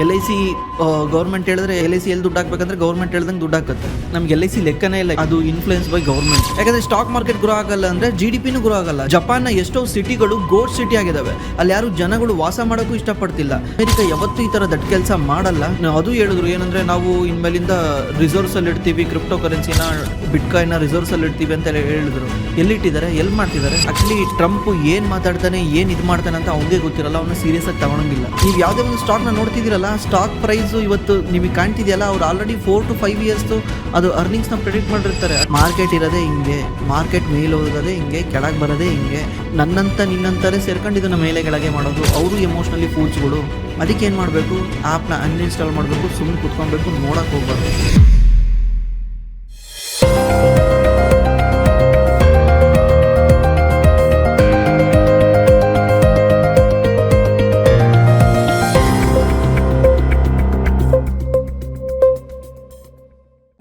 LIC government ಹೇಳಿದ್ರೆ LIC ಎಲ್ಲಿ ದುಡ್ಡು ಹಾಕ್ಬೇಕಂದ್ರೆ ಗೌರ್ಮೆಂಟ್ ಹೇಳ್ದಂಗೆ ದುಡ್ಡು ಹಾಕುತ್ತೆ. ನಮ್ಗೆ LIC ಲೆಕ್ಕನೇ ಇಲ್ಲ, ಅದು ಇನ್ಫ್ಲೂಯೆನ್ಸ್ ಬೈ ಗೌರ್ಮೆಂಟ್. ಯಾಕಂದ್ರೆ ಸ್ಟಾಕ್ ಮಾರ್ಕೆಟ್ ಗ್ರೋ ಆಗಲ್ಲ ಅಂದ್ರೆ GDPನೂ ಗ್ರೋ ಆಗಲ್ಲ. ಜಪಾನ್ನ ಎಷ್ಟೋ ಸಿಟಿಗಳು ಗೋಡ್ ಸಿಟಿ ಆಗಿದಾವೆ, ಅಲ್ಲಿ ಯಾರು ಜನಗಳು ವಾಸ ಮಾಡೋಕ್ಕೂ ಇಷ್ಟಪಡ್ತಿಲ್ಲ. ಅಮೆರಿಕ ಯಾವತ್ತೂ ಈ ತರ ದೊಡ್ಡ ಕೆಲಸ ಮಾಡಲ್ಲ. ಅದು ಹೇಳಿದ್ರು ಏನಂದ್ರೆ ನಾವು ಇನ್ಮೇಲಿಂದ ರಿಸರ್ವ್ಸ್ ಅಲ್ಲಿ ಇಡ್ತೀವಿ, ಕ್ರಿಪ್ಟೋ ಕರೆನ್ಸಿನ ಬಿಟ್ಕಾಯಿನ್ ರಿಸರ್ವ್ಸ್ ಅಲ್ಲಿ ಇಡ್ತೀವಿ ಅಂತ ಹೇಳಿದ್ರು. ಎಲ್ಲಿಟ್ಟಿದ್ದಾರೆ, ಎಲ್ಲಿ ಮಾಡ್ತಿದ್ದಾರೆ? ಆಕ್ಚುಲಿ ಟ್ರಂಪ್ ಏನ್ ಮಾತಾಡ್ತಾನೆ, ಏನ್ ಇದು ಮಾಡ್ತಾನೆ ಅಂತ ಅವ್ನಿಗೆ ಗೊತ್ತಿರಲ್ಲ, ಅವನ್ನ ಸೀರಿಯಸ್ ಆಗಿ ತಗೊಳಂಗಿಲ್ಲ. ನೀವು ಯಾವುದೇ ಒಂದು ಸ್ಟಾಕ್ ನ ನೋಡ್ತಿದ್ದೀರಲ್ಲ, ಸ್ಟಾಕ್ ಪ್ರೈಸ್ ಇವತ್ತು ನಿಮಗೆ ಕಾಣ್ತಿದೆಯಲ್ಲ, ಅವ್ರು ಆಲ್ರೆಡಿ 4 to 5 years ಅದು ಅರ್ನಿಂಗ್ಸ್ ನ ಪ್ರೆಡಿಕ್ಟ್ ಮಾಡಿರ್ತಾರೆ. ಮಾರ್ಕೆಟ್ ಇರೋದೇ ಹಿಂಗೆ, ಮಾರ್ಕೆಟ್ ಮೇಲೆ ಹೋಗೋದೇ ಹಿಂಗೆ, ಕೆಳಗೆ ಬರೋದೇ ಹಿಂಗೆ. ನನ್ನಂತ ನಿನ್ನಂತಾರೆ ಸೇರ್ಕೊಂಡು ಇದನ್ನ ಮೇಲೆ ಕೆಳಗೆ ಮಾಡೋದು. ಅವರು ಎಮೋಷನಲಿ ಫೂಲ್ಸ್ಗಳು. ಅದಕ್ಕೆ ಏನು ಮಾಡಬೇಕು, ಆ್ಯಪ್ನ ಅನ್ಇನ್ಸ್ಟಾಲ್ ಮಾಡಬೇಕು, ಸುಮ್ಮನೆ ಕುತ್ಕೊಬೇಕು, ನೋಡಕ್ಕೆ ಹೋಗ್ಬಾರ್ದು.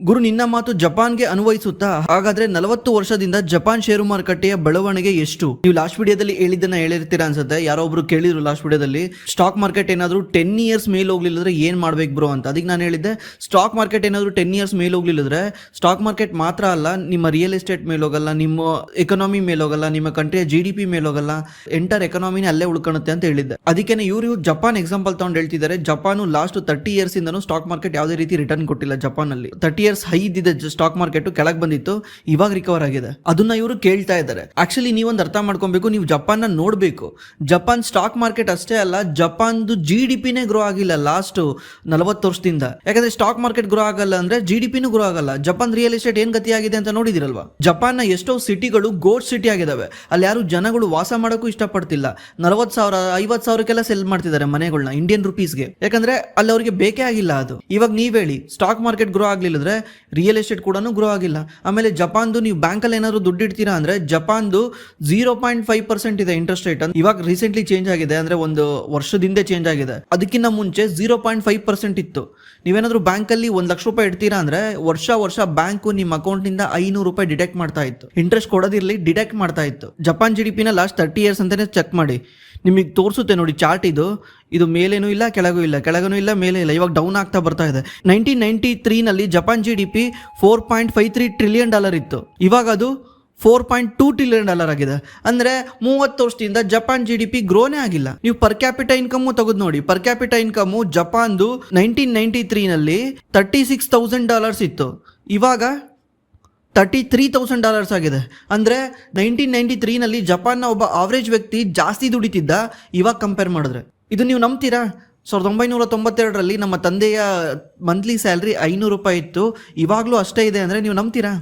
ಗುರು, ನಿನ್ನ ಮಾತು ಜಪಾನ್ಗೆ ಅನ್ವಯಿಸುತ್ತಾ? ಹಾಗಾದ್ರೆ 40 ವರ್ಷದಿಂದ ಜಪಾನ್ ಷೇರು ಮಾರುಕಟ್ಟೆಯ ಬೆಳವಣಿಗೆ ಎಷ್ಟು? ನೀವು ಲಾಸ್ಟ್ ವಿಡಿಯೋದಲ್ಲಿ ಹೇಳಿದ್ದನ್ನ ಹೇಳಿರ್ತೀರಾ ಅನ್ಸುತ್ತೆ. ಯಾರೋ ಒಬ್ರು ಕೇಳಿದ್ರು ಲಾಸ್ಟ್ ವಿಡಿಯೋದಲ್ಲಿ, ಸ್ಟಾಕ್ ಮಾರ್ಕೆಟ್ ಏನಾದ್ರು 10 years ಮೇಲೆ ಹೋಗ್ಲಿಲ್ಲದ್ರೆ ಏನ್ ಮಾಡ್ಬೇಕು ಬ್ರೋ ಅಂತ. ಅದಕ್ಕೆ ನಾನು ಹೇಳಿದ್ದೆ, ಸ್ಟಾಕ್ ಮಾರ್ಕೆಟ್ ಏನಾದ್ರು 10 years ಮೇಲೆ ಹೋಗ್ಲಿಲ್ಲದ್ರೆ ಸ್ಟಾಕ್ ಮಾರ್ಕೆಟ್ ಮಾತ್ರ ಅಲ್ಲ, ನಿಮ್ಮ ರಿಯಲ್ ಎಸ್ಟೇಟ್ ಮೇಲೆ ಹೋಗಲ್ಲ, ನಿಮ್ಮ ಎಕಾನಮಿ ಮೇಲೆ ಹೋಗಲ್ಲ, ನಿಮ್ಮ ಕಂಟ್ರಿಯ GDP ಮೇಲೆ ಹೋಗಲ್ಲ, ಎಂಟರ್ ಎಕಾನಮಿನೇ ಅಲ್ಲೇ ಉಳ್ಕೊಳುತ್ತೆ ಅಂತ ಹೇಳಿದ್ದೆ. ಅದಕ್ಕೇನೆ ಇವರು ಜಪಾನ್ ಎಕ್ಸಾಂಪಲ್ ತಗೊಂಡು ಹೇಳ್ತಿದ್ದಾರೆ. ಜಪಾನು ಲಾಸ್ಟ್ 30 years ಇಂದನೂ ಸ್ಟಾಕ್ ಮಾರ್ಕೆಟ್ ಯಾವುದೇ ರೀತಿ ರಿಟರ್ನ್ ಕೊಟ್ಟಿಲ್ಲ. ಜಪಾನ್ ಅಲ್ಲಿ 30 years ಹೈ ಇದ್ದಿದೆ ಸ್ಟಾಕ್ ಮಾರ್ಕೆಟ್, ಕೆಳಗೆ ಬಂದಿತ್ತು, ಇವಾಗ ರಿಕವರ್ ಆಗಿದೆ. ಅದನ್ನ ಇವರು ಕೇಳ್ತಾ ಇದ್ದಾರೆ. ಆಕ್ಚುಲಿ ನೀವೊಂದು ಅರ್ಥ ಮಾಡ್ಕೊಬೇಕು, ನೀವು ಜಪಾನ್ ನೋಡ್ಬೇಕು. ಜಪಾನ್ ಸ್ಟಾಕ್ ಮಾರ್ಕೆಟ್ ಅಷ್ಟೇ ಅಲ್ಲ, ಜಪಾನ್ದು GDPನೇ ಗ್ರೋ ಆಗಿಲ್ಲ ಲಾಸ್ಟ್ 40 ವರ್ಷದಿಂದ. ಯಾಕಂದ್ರೆ ಸ್ಟಾಕ್ ಮಾರ್ಕೆಟ್ ಗ್ರೋ ಆಗಲ್ಲ ಅಂದ್ರೆ GDPನೂ ಗ್ರೋ ಆಗಲ್ಲ. ಜಪಾನ್ ರಿಯಲ್ ಎಸ್ಟೇಟ್ ಏನ್ ಗತಿ ಆಗಿದೆ ಅಂತ ನೋಡಿದಿರಲ್ವಾ? ಜಪಾನ್ನ ಎಷ್ಟೋ ಸಿಟಿಗಳು ಗೋಡ್ ಸಿಟಿ ಆಗಿದಾವೆ, ಅಲ್ಲಿ ಯಾರು ಜನಗಳು ವಾಸ ಮಾಡೋಕ್ಕೂ ಇಷ್ಟಪಡ್ತಿಲ್ಲ. 40,000 50,000ಕ್ಕೆಲ್ಲ ಸೆಲ್ ಮಾಡ್ತಿದ್ದಾರೆ ಮನೆಗಳನ್ನ ಇಂಡಿಯನ್ ರುಪೀಸ್ಗೆ. ಯಾಕಂದ್ರೆ ಅಲ್ಲಿ ಅವ್ರಿಗೆ ಬೇಕೇ ಆಗಿಲ್ಲ ಅದು. ಇವಾಗ ನೀವ್ ಹೇಳಿ, ಸ್ಟಾಕ್ ಮಾರ್ಕೆಟ್ ಗ್ರೋ ಆಗ್ಲಿಲ್ಲದ್ರೆ ರಿಯಲ್ ಎಸ್ಟೇಟ್ ಕೂಡ ಗ್ರೋ ಆಗಿಲ್ಲ. ಆಮೇಲೆ ಜಪಾನ್ದು ನೀವು ಬ್ಯಾಂಕಲ್ಲಿ ಏನಾದ್ರು ದುಡ್ಡು ಇಡ್ತೀರಾ ಅಂದ್ರೆ ಜಪಾನ್ದು 0.5% ಇದೆ ಇಂಟ್ರೆಸ್ಟ್ ರೇಟ್. ಇವಾಗ ರೀಸೆಂಟ್ಲಿ ಚೇಂಜ್ ಆಗಿದೆ, ಅಂದ್ರೆ ಒಂದು ವರ್ಷದಿಂದ ಚೇಂಜ್ ಆಗಿದೆ. ಅದಕ್ಕಿಂತ ಮುಂಚೆ 0.5% ಇತ್ತು. ನೀವೇನಾದ್ರೂ ಬ್ಯಾಂಕಲ್ಲಿ 1 ಲಕ್ಷ ರೂಪಾಯಿ ಇಡ್ತೀರಾ ಅಂದ್ರೆ ವರ್ಷ ಬ್ಯಾಂಕು ನಿಮ್ಮ ಅಕೌಂಟ್ ನಿಂದ 500 ರೂಪಾಯಿ ಡಿಡಕ್ಟ್ ಮಾಡ್ತಾ ಇತ್ತು. ಇಂಟ್ರೆಸ್ಟ್ ಕೊಡೋದಿರ್ಲಿ, ಡಿಡಕ್ಟ್ ಮಾಡ್ತಾ ಇತ್ತು. ಜಪಾನ್ GDP ನ ಲಾಸ್ಟ್ 30 years ಅಂತಾನೆ ಚೆಕ್ ಮಾಡಿ, ನಿಮಗೆ ತೋರಿಸುತ್ತೆ ನೋಡಿ ಚಾರ್ಟ್. ಇದು ಮೇಲೇನೂ ಇಲ್ಲ, ಕೆಳಗೂ ಇಲ್ಲ, ಮೇಲೆ ಇಲ್ಲ. ಇವಾಗ ಡೌನ್ ಆಗ್ತಾ ಬರ್ತಾ ಇದೆ. 1993 ನಲ್ಲಿ ಜಪಾನ್ GDP $4.53 trillion ಇತ್ತು. ಇವಾಗ ಅದು $4.2 trillion ಆಗಿದೆ. ಅಂದ್ರೆ 30 ವರ್ಷದಿಂದ ಜಪಾನ್ GDP ಗ್ರೋನೇ ಆಗಿಲ್ಲ. ನೀವು ಪರ್ ಕ್ಯಾಪಿಟಾ ಇನ್ಕಮ್ ತೆಗೆದು ನೋಡಿ. ಪರ್ ಕ್ಯಾಪಿಟಾ ಇನ್ಕಮ್ ಜಪಾನ್ದು 1993 ನಲ್ಲಿ $36,000 ಇತ್ತು, ಇವಾಗ $33,000 ಆಗಿದೆ. ಅಂದರೆ 1993 ನಲ್ಲಿ ಜಪಾನ್ನ ಒಬ್ಬ ಆವರೇಜ್ ವ್ಯಕ್ತಿ ಜಾಸ್ತಿ ದುಡಿತಿದ್ದ, ಇವಾಗ ಕಂಪೇರ್ ಮಾಡಿದ್ರೆ. ಇದು ನೀವು ನಂಬ್ತೀರಾ? 1992ರಲ್ಲಿ ನಮ್ಮ ತಂದೆಯ ಮಂತ್ಲಿ ಸ್ಯಾಲ್ರಿ 500 ರೂಪಾಯಿ ಇತ್ತು, ಇವಾಗಲೂ ಅಷ್ಟೇ ಇದೆ ಅಂದರೆ ನೀವು ನಂಬ್ತೀರಾ?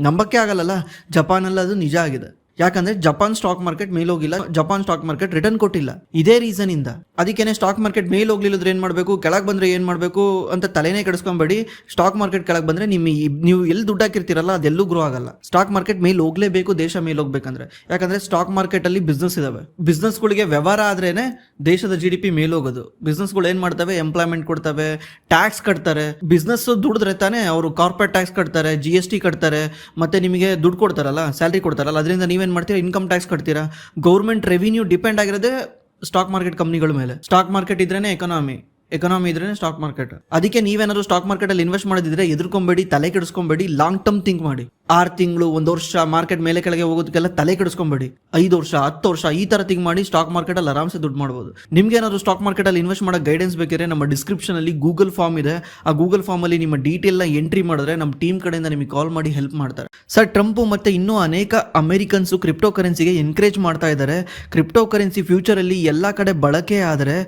ನಂಬಕ್ಕೆ ಆಗಲ್ಲಲ್ಲ. ಜಪಾನಲ್ಲಿ ಅದು ನಿಜ ಆಗಿದೆ. ಯಾಕಂದ್ರೆ ಜಪಾನ್ ಸ್ಟಾಕ್ ಮಾರ್ಕೆಟ್ ಮೇಲೆ ಹೋಗಿಲ್ಲ, ಜಪಾನ್ ಸ್ಟಾಕ್ ಮಾರ್ಕೆಟ್ ರಿಟರ್ನ್ ಕೊಟ್ಟಿಲ್ಲ. ಇದೇ ರೀಸನ್ ಇಂದ. ಅದಕ್ಕೇನೆ ಸ್ಟಾಕ್ ಮಾರ್ಕೆಟ್ ಮೇಲೆ ಹೋಗ್ಲಿಲ್ಲದ್ರೆ ಏನ್ ಮಾಡಬೇಕು, ಕೆಳಗೆ ಬಂದ್ರೆ ಏನ್ ಮಾಡಬೇಕು ಅಂತ ತಲೆನೇ ಕೆಡಿಸ್ಕೊಂಬೇಡಿ. ಸ್ಟಾಕ್ ಮಾರ್ಕೆಟ್ ಕೆಳಗೆ ಬಂದ್ರೆ ನೀವು ಎಲ್ಲಿ ದುಡ್ಡು ಹಾಕಿರ್ತೀರಲ್ಲ ಅದೆಲ್ಲೂ ಗ್ರೋ ಆಗಲ್ಲ. ಸ್ಟಾಕ್ ಮಾರ್ಕೆಟ್ ಮೇಲೆ ಹೋಗ್ಲೇಬೇಕು ದೇಶ ಮೇಲೆ ಹೋಗ್ಬೇಕಂದ್ರೆ. ಯಾಕಂದ್ರೆ ಸ್ಟಾಕ್ ಮಾರ್ಕೆಟ್ ಅಲ್ಲಿ ಬಿಸ್ನೆಸ್ ಇದಾವೆ. ಬಿಸ್ನೆಸ್ಗಳಿಗೆ ವ್ಯವಹಾರ ಆದ್ರೇನೆ ದೇಶದ GDP ಮೇಲೆ ಹೋಗೋದು. ಬಿಸ್ನೆಸ್ಗಳು ಏನ್ ಮಾಡ್ತವೆ, ಎಂಪ್ಲಾಯ್ಮೆಂಟ್ ಕೊಡ್ತವೆ, ಟ್ಯಾಕ್ಸ್ ಕಟ್ತಾರೆ. ಬಿಸ್ನೆಸ್ ದುಡಿದ್ರೆ ತಾನೇ ಅವರು ಕಾರ್ಪೊರೇಟ್ ಟ್ಯಾಕ್ಸ್ ಕಟ್ತಾರೆ, GST ಕಟ್ತಾರೆ, ಮತ್ತೆ ನಿಮಗೆ ದುಡ್ಡು ಕೊಡ್ತಾರಲ್ಲ, ಸ್ಯಾಲ್ರಿ ಕೊಡ್ತಾರಲ್ಲ, ಅದರಿಂದ ನೀವೇನ್ ಮಾಡ್ತೀರಾ, ಇನ್ಕಮ್ ಟ್ಯಾಕ್ಸ್ ಕಟ್ತೀರಾ. ಗೌರ್ಮೆಂಟ್ ರೆವಿನ್ಯೂ ಡಿಪೆಂಡ್ ಆಗಿರೋದೇ ಸ್ಟಾಕ್ ಮಾರ್ಕೆಟ್ ಕಂಪ್ನಿಗಳ ಮೇಲೆ. ಸ್ಟಾಕ್ ಮಾರ್ಕೆಟ್ ಇದ್ರೇನೆ ಎಕಾನಮಿ ಇದ್ರೇನೆ ಸ್ಟಾಕ್ ಮಾರ್ಕೆಟ್. ಅದಕ್ಕೆ ನೀವೇನಾದ್ರು ಸ್ಟಾಕ್ ಮಾರ್ಕೆಟ್ ಅಲ್ಲಿ ಇನ್ವೆಸ್ಟ್ ಮಾಡಿದ್ರೆ ಎದುರ್ಕೊಂಬೇಡಿ, ತಲೆ ಕೆಡಿಸ್ಕೊಂಬೇಡಿ, ಲಾಂಗ್ ಟರ್ಮ್ ಥಿಂಕ್ ಮಾಡಿ. 6 ತಿಂಗಳು 1 ವರ್ಷ ಮಾರ್ಕೆಟ್ ಮೇಲೆ ಕೆಳಗೆ ಹೋಗೋದಕ್ಕೆಲ್ಲ ತಲೆ ಕೆಡಿಸ್ಕೊಂಬೇಡಿ. 5 ವರ್ಷ 10 ವರ್ಷ ಈ ತರ ಥಿಂಕ್ ಮಾಡಿ ಸ್ಟಾಕ್ ಮಾರ್ಕೆಟ್ ಅಲ್ಲಿ ಆರಾಮ್ಸೆ ದುಡ್ಡು ಮಾಡಬಹುದು. ನಿಮ್ಗೆ ಏನಾದ್ರು ಸ್ಟಾಕ್ ಮಾರ್ಕೆಟ್ ಅಲ್ಲಿ ಇನ್ವೆಸ್ಟ್ ಮಾಡೋ ಗೈಡೆನ್ಸ್ ಬೇಕಿದ್ರೆ ನಮ್ಮ ಡಿಸ್ಕ್ರಿಪ್ಷನ್ ಅಲ್ಲಿ ಗೂಗಲ್ ಫಾರ್ಮ್ ಇದೆ. ಆ ಗೂಗಲ್ ಫಾರ್ಮ್ ಅಲ್ಲಿ ನಿಮ್ಮ ಡೀಟೇಲ್ ನ ಎಂಟ್ರಿ ಮಾಡಿದ್ರೆ ನಮ್ಮ ಟೀಮ್ ಕಡೆಯಿಂದ ನಿಮಗೆ ಕಾಲ್ ಮಾಡಿ ಹೆಲ್ಪ್ ಮಾಡ್ತಾರೆ. ಸರ್, ಟ್ರಂಪ್ ಮತ್ತೆ ಇನ್ನೂ ಅನೇಕ ಅಮೆರಿಕನ್ಸ್ ಕ್ರಿಪ್ಟೋ ಕರೆನ್ಸಿಗೆ ಎನ್ಕರೇಜ್ ಮಾಡ್ತಾ ಇದ್ದಾರೆ. ಕ್ರಿಪ್ಟೋ ಕರೆನ್ಸಿ ಫ್ಯೂಚರ್ ಅಲ್ಲಿ ಎಲ್ಲಾ ಕಡೆ ಬಳಕೆ ಆದರೆ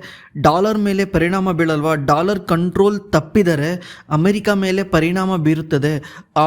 ಡಾಲರ್ ಮೇಲೆ ಪರಿಣಾಮ ಬೀಳಲ್ವಾ? ಡಾಲರ್ ಕಂಟ್ರೋಲ್ ತಪ್ಪಿದರೆ ಅಮೆರಿಕ ಮೇಲೆ ಪರಿಣಾಮ ಬೀರುತ್ತದೆ.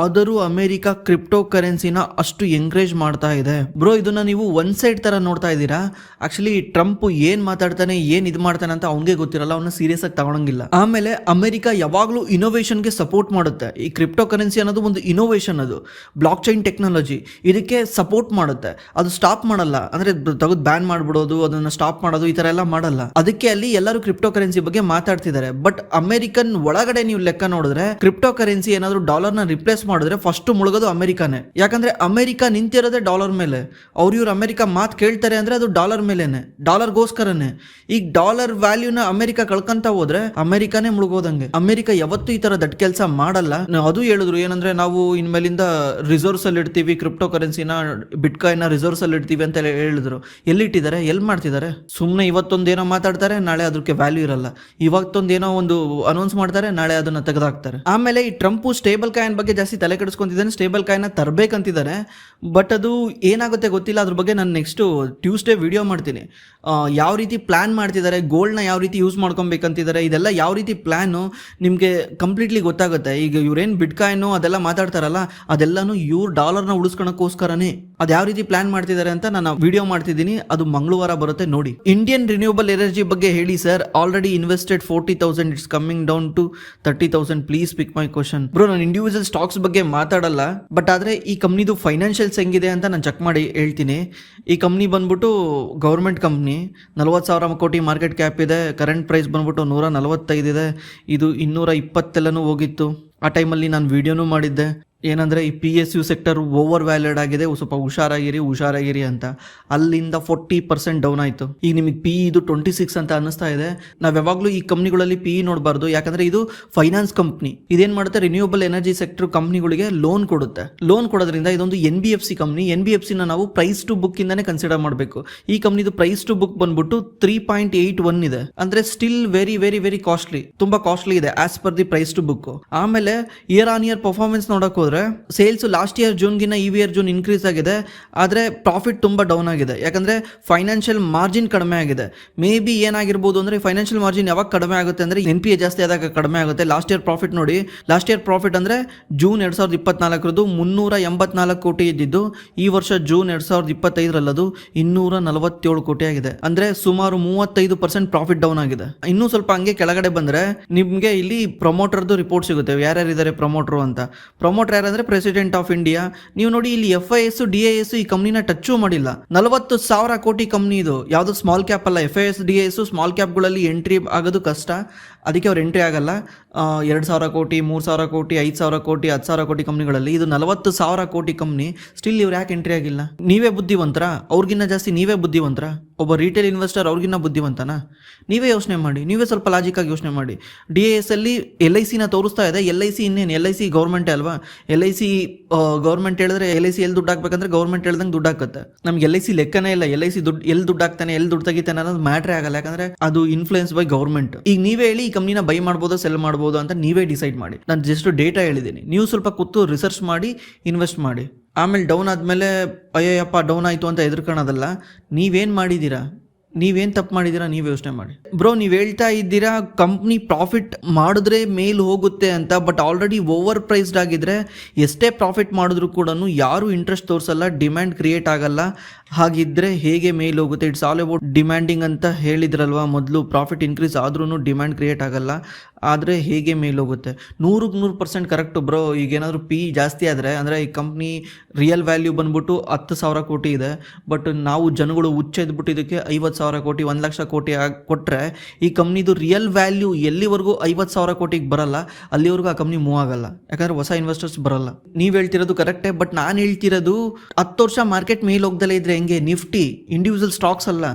ಆದರೂ ಅಮೆರಿಕ ಕ್ರಿಪ್ಟೋ ಕರೆನ್ಸಿನ ಅಷ್ಟು ಎಂಕರೇಜ್ ಮಾಡ್ತಾ ಇದೆ. ಬ್ರೋ, ಇದನ್ನ ನೀವು ಒನ್ ಸೈಡ್ ತರ ನೋಡ್ತಾ ಇದ್ದೀರಾ. ಆಕ್ಚುಲಿ ಟ್ರಂಪ್ ಏನ್ ಮಾತಾಡ್ತಾನೆ, ಏನ್ ಇದು ಮಾಡ್ತಾನೆ ಅಂತ ಅವ್ನಿಗೆ ಗೊತ್ತಿರಲ್ಲ, ಅವನ್ನ ಸೀರಿಯಸ್ ಆಗಿ ತಗೊಳಂಗಿಲ್ಲ. ಆಮೇಲೆ ಅಮೆರಿಕ ಯಾವಾಗ್ಲೂ ಇನೋವೇಷನ್ಗೆ ಸಪೋರ್ಟ್ ಮಾಡುತ್ತೆ. ಈ ಕ್ರಿಪ್ಟೋ ಕರೆನ್ಸಿ ಅನ್ನೋದು ಒಂದು ಇನೋವೇಷನ್, ಅದು ಬ್ಲಾಕ್ ಚೈನ್ ಟೆಕ್ನಾಲಜಿ, ಇದಕ್ಕೆ ಸಪೋರ್ಟ್ ಮಾಡುತ್ತೆ. ಅದು ಸ್ಟಾಪ್ ಮಾಡಲ್ಲ, ಅಂದ್ರೆ ತೆಗೆದು ಬ್ಯಾನ್ ಮಾಡ್ಬಿಡೋದು, ಅದನ್ನ ಸ್ಟಾಪ್ ಮಾಡೋದು, ಈ ತರ ಎಲ್ಲ ಮಾಡಲ್ಲ. ಅದಕ್ಕೆ ಅಲ್ಲಿ ಎಲ್ಲರೂ ಕ್ರಿಪ್ಟೋ ಕರೆನ್ಸಿ ಬಗ್ಗೆ ಮಾತಾಡ್ತಿದ್ದಾರೆ. ಬಟ್ ಅಮೆರಿಕನ್ ಒಳಗಡೆ ನೀವು ಲೆಕ್ಕ ನೋಡಿದ್ರೆ ಕ್ರಿಪ್ಟೋ ಕರೆನ್ಸಿ ಏನಾದ್ರು ಡಾಲರ್ನ ರಿಪ್ಲೇಸ್ ಮಾಡಿದ್ರೆ ಫಸ್ಟ್ ಮುಳುಗೋದು ಅಮೆರಿಕಾನೇ. ಯಾಕಂದ್ರೆ ಅಮೆರಿಕ ನಿಂತಿರೋದೇ ಡಾಲರ್ ಮೇಲೆ. ಇವ್ರು ಅಮೆರಿಕ ಮಾತು ಕೇಳ್ತಾರೆ ಅಂದ್ರೆ ಅದು ಡಾಲರ್ ಮೇಲೇನೆ, ಡಾಲರ್ಗೋಸ್ಕರನೇ. ಈಗ ಡಾಲರ್ ವ್ಯಾಲ್ಯೂನ ಅಮೆರಿಕ ಕಳ್ಕೊಂತ ಹೋದ್ರೆ ಅಮೆರಿಕಾನೇ ಮುಳುಗೋದಂಗೆ. ಅಮೆರಿಕ ಯಾವತ್ತೂ ಈ ತರ ದಟ್ ಕೆಲಸ ಮಾಡಲ್ಲ. ಅದು ಹೇಳಿದ್ರು ಏನಂದ್ರೆ ನಾವು ಇನ್ಮೇಲಿಂದ ರಿಸರ್ವ್ಸ್ ಅಲ್ಲಿ ಇಡ್ತೀವಿ, ಕ್ರಿಪ್ಟೋ ಕರೆನ್ಸಿನ ಬಿಟ್ಕಾಯಿನ್ ರಿಸರ್ವ್ಸ್ ಅಲ್ಲಿ ಇಡ್ತೀವಿ ಅಂತ ಹೇಳಿದ್ರು. ಎಲ್ಲಿಟ್ಟಿದ್ದಾರೆ, ಎಲ್ಲಿ ಮಾಡ್ತಿದ್ದಾರೆ? ಸುಮ್ಮನೆ ಇವತ್ತೊಂದೇನೋ ಮಾತಾಡ್ತಾರೆ, ನಾಳೆ ಅದಕ್ಕೆ ವ್ಯಾಲ್ಯೂ ಇರಲ್ಲ. ಇವತ್ತೊಂದೇನೋ ಒಂದು ಅನೌನ್ಸ್ ಮಾಡ್ತಾರೆ, ನಾಳೆ ಅದನ್ನ ತೆಗೆದಾಕ್ತಾರೆ. ಆಮೇಲೆ ಈ ಟ್ರಂಪ್ ಸ್ಟೇಬಲ್ ಕಾಯಿನ್ ಬಗ್ಗೆ ಜಾಸ್ತಿ ತಲೆ ಕೆಡಿಸ್ಕೊಂತಿದ್ದಾನೆ. ಸ್ಟೇಬಲ್ ಕಾಯಿನ್ ತರಬೇಕಂತಿದ್ದಾರೆ, ಬಟ್ ಅದು ಏನಾಗುತ್ತೆ ಗೊತ್ತಿಲ್ಲ. ಅದ್ರ ಬಗ್ಗೆ ನಾನು ನೆಕ್ಸ್ಟ್ ಟ್ಯೂಸ್ಡೇ ವಿಡಿಯೋ ಮಾಡ್ತೀನಿ. ಯಾವ ರೀತಿ ಪ್ಲಾನ್ ಮಾಡ್ತಿದ್ದಾರೆ, ಗೋಲ್ಡ್ನ ಯಾವ ರೀತಿ ಯೂಸ್ ಮಾಡ್ಕೊಬೇಕಂತಿದ್ದಾರೆ, ಇದೆಲ್ಲ ಯಾವ ರೀತಿ ಪ್ಲಾನು ನಿಮಗೆ ಕಂಪ್ಲೀಟ್ಲಿ ಗೊತ್ತಾಗುತ್ತೆ. ಈಗ ಇವ್ರೇನು ಬಿಟ್ಕಾಯಿನು ಅದೆಲ್ಲ ಮಾತಾಡ್ತಾರಲ್ಲ, ಅದೆಲ್ಲನೂ ಇವ್ರು ಡಾಲರ್ನ ಉಳಿಸ್ಕೊಳಕ್ಕೋಸ್ಕರನೇ ಅದು ಯಾವ ರೀತಿ ಪ್ಲಾನ್ ಮಾಡ್ತಿದ್ದಾರೆ ಅಂತ ನಾನು ವಿಡಿಯೋ ಮಾಡ್ತಿದ್ದೀನಿ. ಅದು ಮಂಗಳವಾರ ಬರುತ್ತೆ, ನೋಡಿ. ಇಂಡಿಯನ್ ರಿನ್ಯೂಬಲ್ ಎನರ್ಜಿ ಬಗ್ಗೆ ಹೇಳಿ sir. Already invested 40,000, it's coming down to 30,000. Please pick my question. Bro, ನಾನು ಇಂಡಿವಿಜುವಲ್ ಸ್ಟಾಕ್ಸ್ ಬಗ್ಗೆ ಮಾತಾಡಲ್ಲ, ಬಟ್ ಆದರೆ ಈ ಕಂಪ್ನಿದು ಫೈನಾನ್ಷಿಯಲ್ಸ್ ಹೆಂಗಿದೆ ಅಂತ ನಾನು ಚೆಕ್ ಮಾಡಿ ಹೇಳ್ತೀನಿ. ಈ ಕಂಪ್ನಿ ಬಂದ್ಬಿಟ್ಟು ಗೌರ್ಮೆಂಟ್ ಕಂಪ್ನಿ, 40,000 ಕೋಟಿ ಮಾರ್ಕೆಟ್ ಕ್ಯಾಪ್ ಇದೆ. ಕರೆಂಟ್ ಪ್ರೈಸ್ ಬಂದ್ಬಿಟ್ಟು 145 ಇದೆ. ಇದು 220 ಹೋಗಿತ್ತು. ಆ ಟೈಮಲ್ಲಿ ನಾನು ವಿಡಿಯೋನೂ ಮಾಡಿದ್ದೆ, ಏನಂದರೆ ಈ PSU ಸೆಕ್ಟರ್ ಓವರ್ ವ್ಯಾಲ್ಯೂಡ್ ಆಗಿದೆ, ಸ್ವಲ್ಪ ಹುಷಾರಾಗಿರಿ ಅಂತ. ಅಲ್ಲಿಂದ 40% ಡೌನ್ ಆಯಿತು. ಈಗ ನಿಮಗೆ PE ಇದು 26 ಅಂತ ಅನ್ನಿಸ್ತಾ ಇದೆ. ನಾವು ಯಾವಾಗಲೂ ಈ ಕಂಪ್ನಿಗಳಲ್ಲಿ PE ನೋಡಬಾರ್ದು, ಯಾಕಂದರೆ ಇದು ಫೈನಾನ್ಸ್ ಕಂಪ್ನಿ. ಇದೇನು ಮಾಡುತ್ತೆ, ರಿನ್ಯೂವಬಲ್ ಎನರ್ಜಿ ಸೆಕ್ಟರ್ ಕಂಪ್ನಿಗಳಿಗೆ ಲೋನ್ ಕೊಡುತ್ತೆ. ಲೋನ್ ಕೊಡೋದ್ರಿಂದ ಇದೊಂದು NBFC ಕಂಪ್ನಿ. NBFCನ ನಾವು ಪ್ರೈಸ್ ಟು ಬುಕ್ ಇಂದಾನೆ ಕನ್ಸಿಡರ್ ಮಾಡಬೇಕು. ಈ ಕಂಪ್ನಿದು ಪ್ರೈಸ್ ಟು ಬುಕ್ ಬಂದ್ಬಿಟ್ಟು 3.81 ಇದೆ. ಅಂದರೆ still very very very costly, ತುಂಬಾ ಕಾಸ್ಟ್ಲಿ ಇದೆ as per the price to book. ಆಮೇಲೆ ಇಯರ್ ಆನ್ ಇಯರ್ ಪರ್ಫಾರ್ಮೆನ್ಸ್ ನೋಡೋಕೆ ಹೋದ್ರೆ ಸೇಲ್ಸ್ ಲಾಸ್ಟ್ ಇಯರ್ ಜೂನ್ಗಿನ್ನ ಈ ಇಯರ್ ಜೂನ್ ಇನ್ಕ್ರೀಸ್ ಆಗಿದೆ, ಆದರೆ ಪ್ರಾಫಿಟ್ ತುಂಬ ಡೌನ್ ಆಗಿದೆ. ಯಾಕಂದರೆ ಫೈನಾನ್ಷಿಯಲ್ ಮಾರ್ಜಿನ್ ಕಡಿಮೆ ಆಗಿದೆ. ಮೇ ಬಿ ಏನಾಗಿರ್ಬೋದು ಅಂದರೆ ಫೈನಾನ್ಷಿಯಲ್ ಮಾರ್ಜಿನ್ ಯಾವಾಗ ಕಡಿಮೆ ಆಗುತ್ತೆ ಅಂದರೆ NPA ಜಾಸ್ತಿ ಆದಾಗ ಕಡಿಮೆ ಆಗುತ್ತೆ. ಲಾಸ್ಟ್ ಇಯರ್ ಪ್ರಾಫಿಟ್ ನೋಡಿ, ಲಾಸ್ಟ್ ಇಯರ್ ಪ್ರಾಫಿಟ್ ಅಂದರೆ ಜೂನ್ 2024 384 ಕೋಟಿ ಇದ್ದಿದ್ದು, ಈ ವರ್ಷ ಜೂನ್ 2025 ಅದು 247 ಕೋಟಿ ಆಗಿದೆ. ಅಂದರೆ ಸುಮಾರು 35% ಪ್ರಾಫಿಟ್ ಡೌನ್ ಆಗಿದೆ. ಇನ್ನೂ ಸ್ವಲ್ಪ ಹಂಗೆ ಕೆಳಗಡೆ ಬಂದರೆ ನಿಮಗೆ ಇಲ್ಲಿ ಪ್ರಮೋಟರ್ದು ರಿಪೋರ್ಟ್ ಸಿಗುತ್ತೆ, ಯಾರ್ಯಾರಿದ್ದಾರೆ ಪ್ರಮೋಟರು ಅಂತ. ಪ್ರಮೋಟರ್ ಯಾರಂದ್ರೆ ಪ್ರೆಸಿಡೆಂಟ್ ಆಫ್ ಇಂಡಿಯಾ. ನೀವು ನೋಡಿ ಇಲ್ಲಿ FIS DIS ಈ ಕಂಪ್ನಿನ ಟಚ್ಚು ಮಾಡಿಲ್ಲ. 40,000 ಕೋಟಿ ಕಂಪ್ನಿ ಇದು, ಯಾವುದು ಸ್ಮಾಲ್ ಕ್ಯಾಪ್ ಅಲ್ಲ. FIS DIS ಸ್ಮಾಲ್ ಕ್ಯಾಪ್ಗಳಲ್ಲಿ ಎಂಟ್ರಿ ಆಗೋದು ಕಷ್ಟ, ಅದಕ್ಕೆ ಅವ್ರು ಎಂಟ್ರಿ ಆಗಲ್ಲ. 2,000 ಕೋಟಿ, 3,000 ಕೋಟಿ, 5,000 ಕೋಟಿ, 10,000 ಕೋಟಿ ಕಂಪ್ನಿಗಳಲ್ಲಿ ಇದು 40,000 ಕೋಟಿ ಕಂಪ್ನಿ. ಸ್ಟಿಲ್ ಇವ್ರು ಯಾಕೆ ಎಂಟ್ರಿ ಆಗಿಲ್ಲ? ನೀವೇ ಬುದ್ಧಿವಂತರ? ಅವ್ರಿಗಿನ್ನ ಜಾಸ್ತಿ ನೀವೇ ಬುದ್ಧಿವಂತರ? ಒಬ್ಬ ರಿಟೇಲ್ ಇನ್ವೆಸ್ಟರ್ ಅವ್ರಿಗಿನ್ನ ಬುದ್ಧಿವಂತನಾ? ನೀವೇ ಯೋಚನೆ ಮಾಡಿ, ನೀವೇ ಸ್ವಲ್ಪ ಲಾಜಿಕಾಗಿ ಯೋಚನೆ ಮಾಡಿ. DIS ಅಲ್ಲಿ LICನ ತೋರಿಸ್ತಾ ಇದೆ. LIC ಇನ್ನೇನು, LIC ಗೌರ್ಮೆಂಟೇ ಅಲ್ವಾ? LIC ಗೌರ್ಮೆಂಟ್ ಹೇಳಿದ್ರೆ LIC ಎಲ್ಲಿ ದುಡ್ಡು ಹಾಕ್ಬೇಕಂದ್ರೆ ಗೌರ್ಮೆಂಟ್ ಹೇಳ್ದಂಗೆ ದುಡ್ಡು ಹಾಕುತ್ತೆ. ನಮ್ಗೆ LIC ಲೆಕ್ಕನೇ ಇಲ್ಲ. LIC ದುಡ್ಡು ಎಲ್ಲಿ ದುಡ್ಡು ಹಾಕ್ತಾನೆ, ಎಲ್ಲಿ ದುಡ್ಡು ತೆಗಿತಾನೆ ಅನ್ನೋದು ಮ್ಯಾಟ್ರೇ ಆಗಲ್ಲ, ಯಾಕಂದ್ರೆ ಅದು ಇನ್ಫ್ಲೂಯೆನ್ಸ್ ಬೈ ಗೌರ್ಮೆಂಟ್. ಈಗ ನೀವೇ ಹೇಳಿ ಈ ಕಂಪ್ನಿನ ಬೈ ಮಾಡ್ಬೋದು, ಸೆಲ್ ಮಾಡ್ಬೋದು ಅಂತ ನೀವೇ ಡಿಸೈಡ್ ಮಾಡಿ. ನಾನು ಜಸ್ಟ್ ಡೇಟಾ ಹೇಳಿದ್ದೀನಿ, ನೀವು ಸ್ವಲ್ಪ ಕೂತು ರಿಸರ್ಚ್ ಮಾಡಿ ಇನ್ವೆಸ್ಟ್ ಮಾಡಿ. ಆಮೇಲೆ ಡೌನ್ ಆದಮೇಲೆ ಅಯ್ಯಪ್ಪ ಡೌನ್ ಆಯಿತು ಅಂತ ಎದುರ್ಕೊಳ್ಳೋದಲ್ಲ. ನೀವೇನು ಮಾಡಿದ್ದೀರಾ, ನೀವೇನು ತಪ್ಪು ಮಾಡಿದ್ದೀರಾ, ನೀವು ಯೋಚನೆ ಮಾಡಿ. ಬ್ರೋ, ನೀವು ಹೇಳ್ತಾ ಇದ್ದೀರಾ ಕಂಪ್ನಿ ಪ್ರಾಫಿಟ್ ಮಾಡಿದ್ರೆ ಮೇಲ್ ಹೋಗುತ್ತೆ ಅಂತ, ಬಟ್ ಆಲ್ರೆಡಿ ಓವರ್ ಪ್ರೈಸ್ಡ್ ಆಗಿದ್ರೆ ಎಷ್ಟೇ ಪ್ರಾಫಿಟ್ ಮಾಡಿದ್ರು ಕೂಡ ಯಾರು ಇಂಟ್ರೆಸ್ಟ್ ತೋರಿಸಲ್ಲ, ಡಿಮ್ಯಾಂಡ್ ಕ್ರಿಯೇಟ್ ಆಗಲ್ಲ. ಹಾಗಿದ್ರೆ ಹೇಗೆ ಮೇಲ್ ಹೋಗುತ್ತೆ? ಇಟ್ಸ್ ಆಲ್ ಅಬೌಟ್ ಡಿಮ್ಯಾಂಡಿಂಗ್ ಅಂತ ಹೇಳಿದ್ರಲ್ವಾ ಮೊದಲು. ಪ್ರಾಫಿಟ್ ಇನ್ಕ್ರೀಸ್ ಆದ್ರೂ ಡಿಮ್ಯಾಂಡ್ ಕ್ರಿಯೇಟ್ ಆಗಲ್ಲ, ಆದರೆ ಹೇಗೆ ಮೇಲ್ ಹೋಗುತ್ತೆ? 100% ಕರೆಕ್ಟು ಬ್ರೋ. ಈಗೇನಾದರೂ PE ಜಾಸ್ತಿ ಆದರೆ, ಅಂದರೆ ಈ ಕಂಪ್ನಿ ರಿಯಲ್ ವ್ಯಾಲ್ಯೂ ಬಂದ್ಬಿಟ್ಟು 10,000 ಕೋಟಿ ಇದೆ, ಬಟ್ ನಾವು ಜನಗಳು ಹುಚ್ಚೆದ್ಬಿಟ್ಟು ಇದಕ್ಕೆ 50,000 ಕೋಟಿ, 1,00,000 ಕೋಟಿ ಕೊಟ್ಟರೆ ಈ ಕಂಪ್ನಿದು ರಿಯಲ್ ವ್ಯಾಲ್ಯೂ ಎಲ್ಲಿವರೆಗೂ 50,000 ಕೋಟಿಗೆ ಬರಲ್ಲ ಅಲ್ಲಿವರೆಗೂ ಆ ಕಂಪ್ನಿ ಮೂವ್ ಆಗಲ್ಲ, ಯಾಕಂದರೆ ಹೊಸ ಇನ್ವೆಸ್ಟರ್ಸ್ ಬರಲ್ಲ. ನೀವು ಹೇಳ್ತಿರೋದು ಕರೆಕ್ಟೇ, ಬಟ್ ನಾನು ಹೇಳ್ತಿರೋದು 10 ವರ್ಷ ಮಾರ್ಕೆಟ್ ಮೇಲೆ ಹೋಗ್ದಲೇ ಇದ್ರೆ ಹೆಂಗೆ? ನಿಫ್ಟಿ, ಇಂಡಿವಿಜುವಲ್ ಸ್ಟಾಕ್ಸ್ ಅಲ್ಲ.